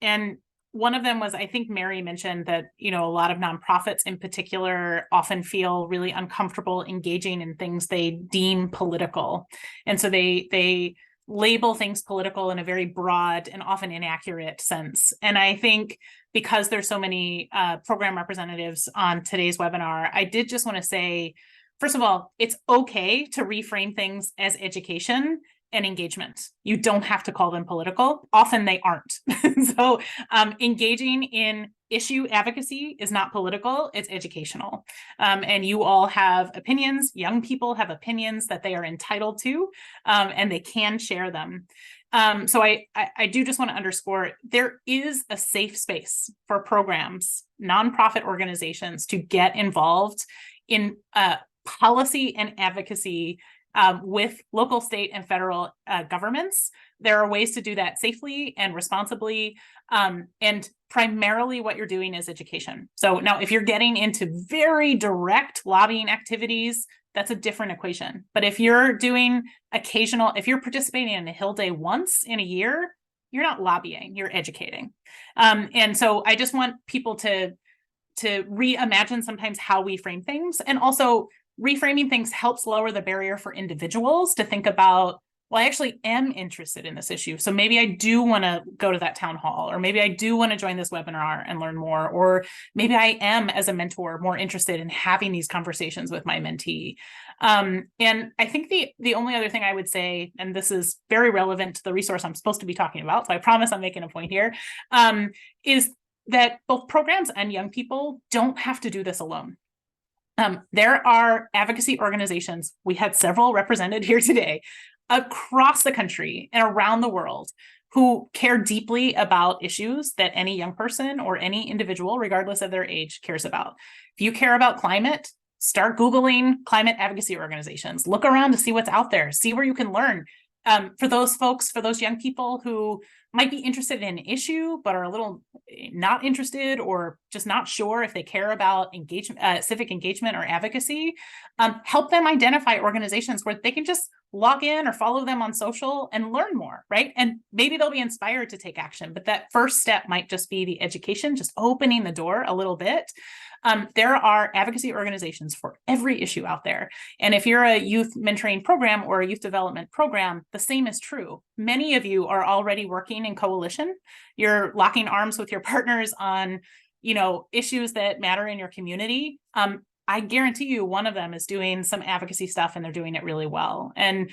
And one of them was, I think Mary mentioned that, a lot of nonprofits in particular often feel really uncomfortable engaging in things they deem political. And so they label things political in a very broad and often inaccurate sense. And I think because there's so many program representatives on today's webinar, I did just want to say, first of all, it's okay to reframe things as education and engagement. You don't have to call them political. Often they aren't. So engaging in issue advocacy is not political, it's educational. And you all have opinions, young people have opinions that they are entitled to, and they can share them. So I do just want to underscore, there is a safe space for programs, nonprofit organizations to get involved in policy and advocacy with local, state, and federal governments. There are ways to do that safely and responsibly. And primarily what you're doing is education. So now if you're getting into very direct lobbying activities, that's a different equation. But if you're doing if you're participating in a Hill Day once in a year, you're not lobbying, you're educating. And so I just want people to reimagine sometimes how we frame things. And also reframing things helps lower the barrier for individuals to think about, well, I actually am interested in this issue. So maybe I do want to go to that town hall, or maybe I do want to join this webinar and learn more, or maybe I am, as a mentor, more interested in having these conversations with my mentee. And I think the only other thing I would say, and this is very relevant to the resource I'm supposed to be talking about, so I promise I'm making a point here, is that both programs and young people don't have to do this alone. There are advocacy organizations, we had several represented here today, across the country and around the world, who care deeply about issues that any young person or any individual, regardless of their age, cares about. If you care about climate, start Googling climate advocacy organizations. Look around to see what's out there, see where you can learn. For those folks, for those young people who might be interested in an issue, but are a little not interested or just not sure if they care about engagement, civic engagement or advocacy, help them identify organizations where they can just log in or follow them on social and learn more, right? And maybe they'll be inspired to take action, but that first step might just be the education, just opening the door a little bit. There are advocacy organizations for every issue out there. And if you're a youth mentoring program or a youth development program, the same is true. Many of you are already working in coalition. You're locking arms with your partners on, issues that matter in your community. I guarantee you one of them is doing some advocacy stuff and they're doing it really well. And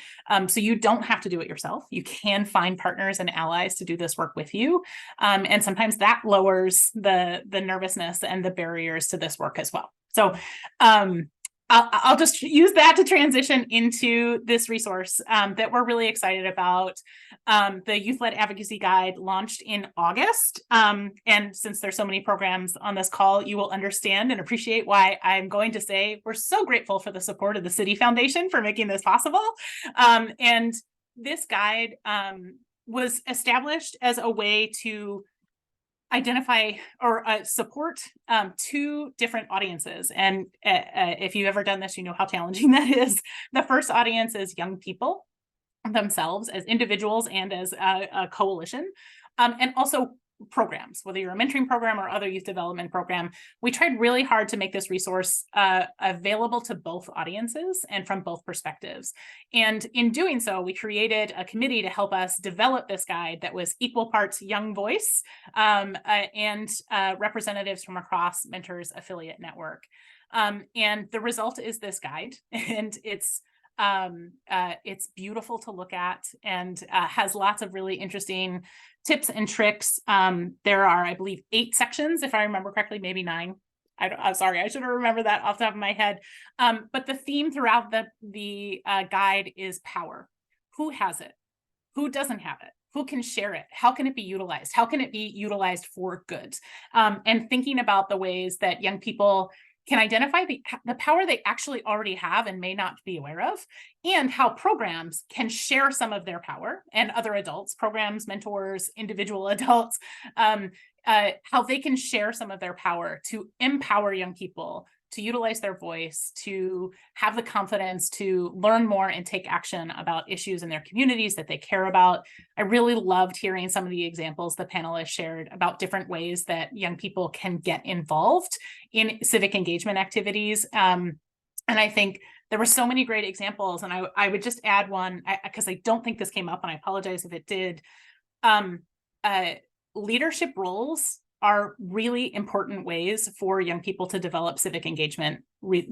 so you don't have to do it yourself. You can find partners and allies to do this work with you. And sometimes that lowers the nervousness and the barriers to this work as well. So I'll just use that to transition into this resource that we're really excited about. The Youth-Led Advocacy Guide launched in August. And since there's so many programs on this call, you will understand and appreciate why I'm going to say we're so grateful for the support of the City Foundation for making this possible. And this guide was established as a way to identify or support two different audiences. And if you've ever done this, you know how challenging that is. The first audience is young people themselves as individuals and as a coalition, and also programs, whether you're a mentoring program or other youth development program. We tried really hard to make this resource available to both audiences and from both perspectives. And in doing so, we created a committee to help us develop this guide that was equal parts young voice and representatives from across Mentors affiliate network. And the result is this guide, and it's beautiful to look at and has lots of really interesting tips and tricks. There are, I believe, 8 sections, if I remember correctly, maybe 9. I'm sorry, I should have remembered that off the top of my head. But the theme throughout the guide is power. Who has it? Who doesn't have it? Who can share it? How can it be utilized? How can it be utilized for good? And thinking about the ways that young people can identify the power they actually already have and may not be aware of, and how programs can share some of their power, and other adults, programs, mentors, individual adults, how they can share some of their power to empower young people to utilize their voice, to have the confidence to learn more and take action about issues in their communities that they care about. I really loved hearing some of the examples the panelists shared about different ways that young people can get involved in civic engagement activities. And I think there were so many great examples, and I would just add one, because I don't think this came up, and I apologize if it did. Leadership roles are really important ways for young people to develop civic engagement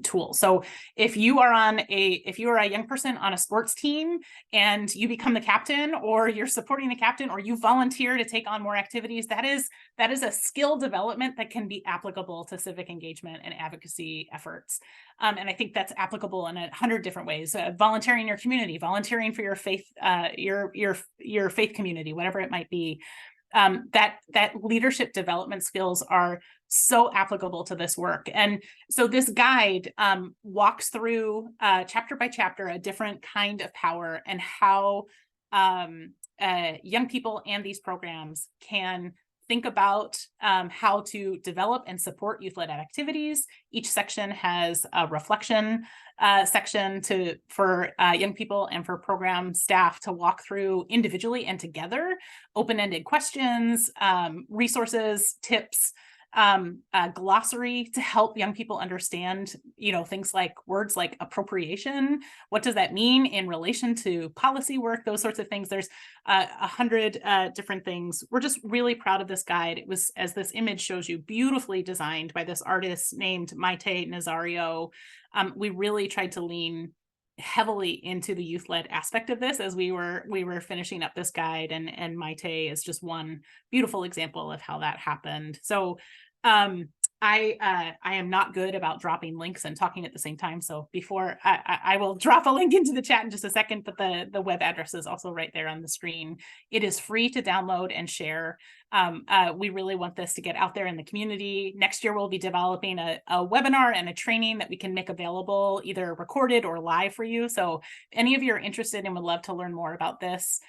tools. So if you are a young person on a sports team and you become the captain, or you're supporting the captain, or you volunteer to take on more activities, that is a skill development that can be applicable to civic engagement and advocacy efforts. And I think that's applicable in 100 different ways. Volunteering in your community, volunteering for your faith, your faith community, whatever it might be. That leadership development skills are so applicable to this work. And so this guide walks through chapter by chapter a different kind of power, and how young people and these programs can think about how to develop and support youth-led activities. Each section has a reflection section for young people and for program staff to walk through individually and together, open-ended questions, resources, tips, glossary to help young people understand, things like words like appropriation. What does that mean in relation to policy work? Those sorts of things. There's 100 different things. We're just really proud of this guide. It was, as this image shows you, beautifully designed by this artist named Maite Nazario. We really tried to lean heavily into the youth-led aspect of this as we were finishing up this guide, and Maite is just one beautiful example of how that happened. So I am not good about dropping links and talking at the same time. So before I will drop a link into the chat in just a second, but the web address is also right there on the screen. It is free to download and share. We really want this to get out there in the community. Next year, we'll be developing a webinar and a training that we can make available, either recorded or live for you. So if any of you are interested and would love to learn more about this,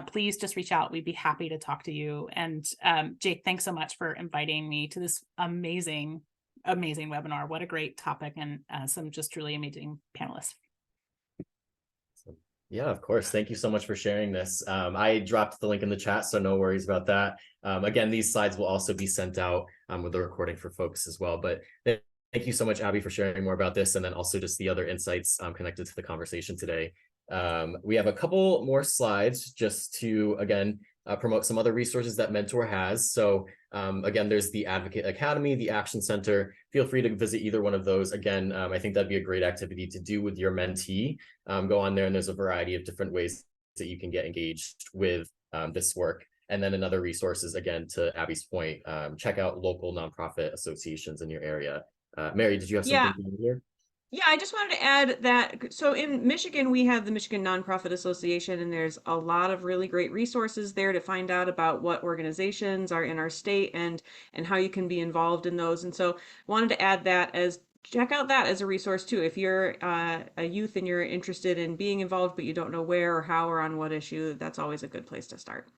please just reach out. We'd be happy to talk to you. And Jake, thanks so much for inviting me to this amazing webinar. What a great topic, and some just truly amazing panelists. Yeah, of course. Thank you so much for sharing this. I dropped the link in the chat, so no worries about that. Again, these slides will also be sent out with the recording for folks as well. But thank you so much, Abby, for sharing more about this, and then also just the other insights connected to the conversation today. We have a couple more slides just to, again, promote some other resources that Mentor has. So again, there's the Advocate Academy, the Action Center. Feel free to visit either one of those. Again, I think that'd be a great activity to do with your mentee. Go on there, and there's a variety of different ways that you can get engaged with this work. And then another resource is, again, to Abby's point, check out local nonprofit associations in your area. Mary, did you have something here? Yeah, I just wanted to add that. So in Michigan, we have the Michigan Nonprofit Association, and there's a lot of really great resources there to find out about what organizations are in our state and how you can be involved in those. And so wanted to add that as check out that as a resource too. If you're a youth and you're interested in being involved, but you don't know where or how or on what issue, that's always a good place to start.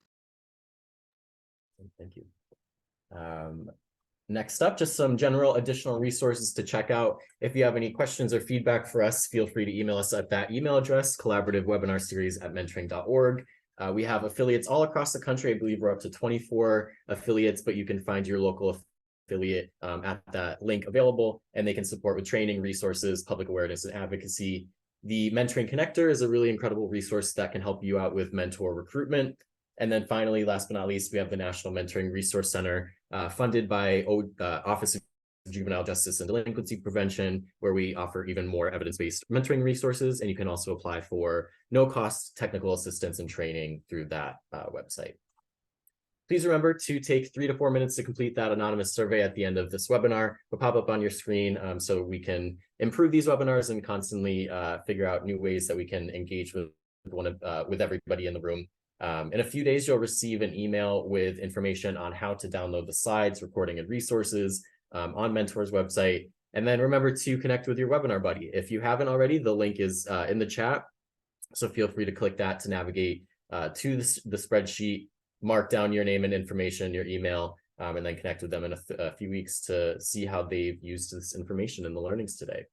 Thank you. Next up, just some general additional resources to check out. If you have any questions or feedback for us, feel free to email us at that email address, collaborativeWebinarSeries@mentoring.org. We have affiliates all across the country. I believe we're up to 24 affiliates, but you can find your local affiliate at that link available, and they can support with training, resources, public awareness, and advocacy. The Mentoring Connector is a really incredible resource that can help you out with mentor recruitment. And then finally, last but not least, we have the National Mentoring Resource Center, funded by Office of Juvenile Justice and Delinquency Prevention, where we offer even more evidence-based mentoring resources. And you can also apply for no-cost technical assistance and training through that website. Please remember to take 3 to 4 minutes to complete that anonymous survey at the end of this webinar. It'll pop up on your screen so we can improve these webinars and constantly figure out new ways that we can engage with everybody in the room. In a few days, you'll receive an email with information on how to download the slides, recording, and resources on Mentor's website. And then remember to connect with your webinar buddy. If you haven't already, the link is in the chat. So feel free to click that to navigate to the spreadsheet, mark down your name and information, your email, and then connect with them in a few weeks to see how they've used this information in the learnings today.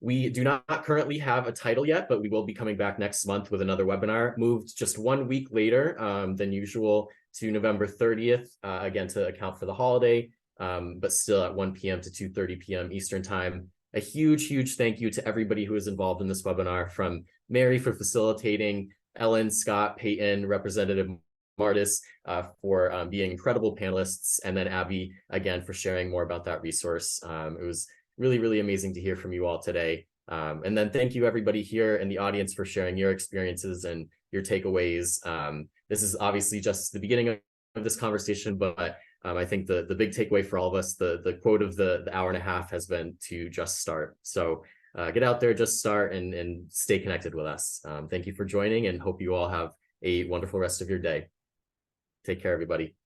We do not currently have a title yet, but we will be coming back next month with another webinar, moved just 1 week later than usual to November 30th, again, to account for the holiday, but still at 1 p.m. to 2:30 p.m. Eastern Time. A huge, huge thank you to everybody who is involved in this webinar, from Mary for facilitating, Ellen, Scott, Peyton, Representative Martis for being incredible panelists, and then Abby, again, for sharing more about that resource. It was really, really amazing to hear from you all today. And then thank you everybody here in the audience for sharing your experiences and your takeaways. This is obviously just the beginning of this conversation, but I think the big takeaway for all of us, the quote of the hour and a half has been to just start. So get out there, just start, and stay connected with us. Thank you for joining, and hope you all have a wonderful rest of your day. Take care, everybody.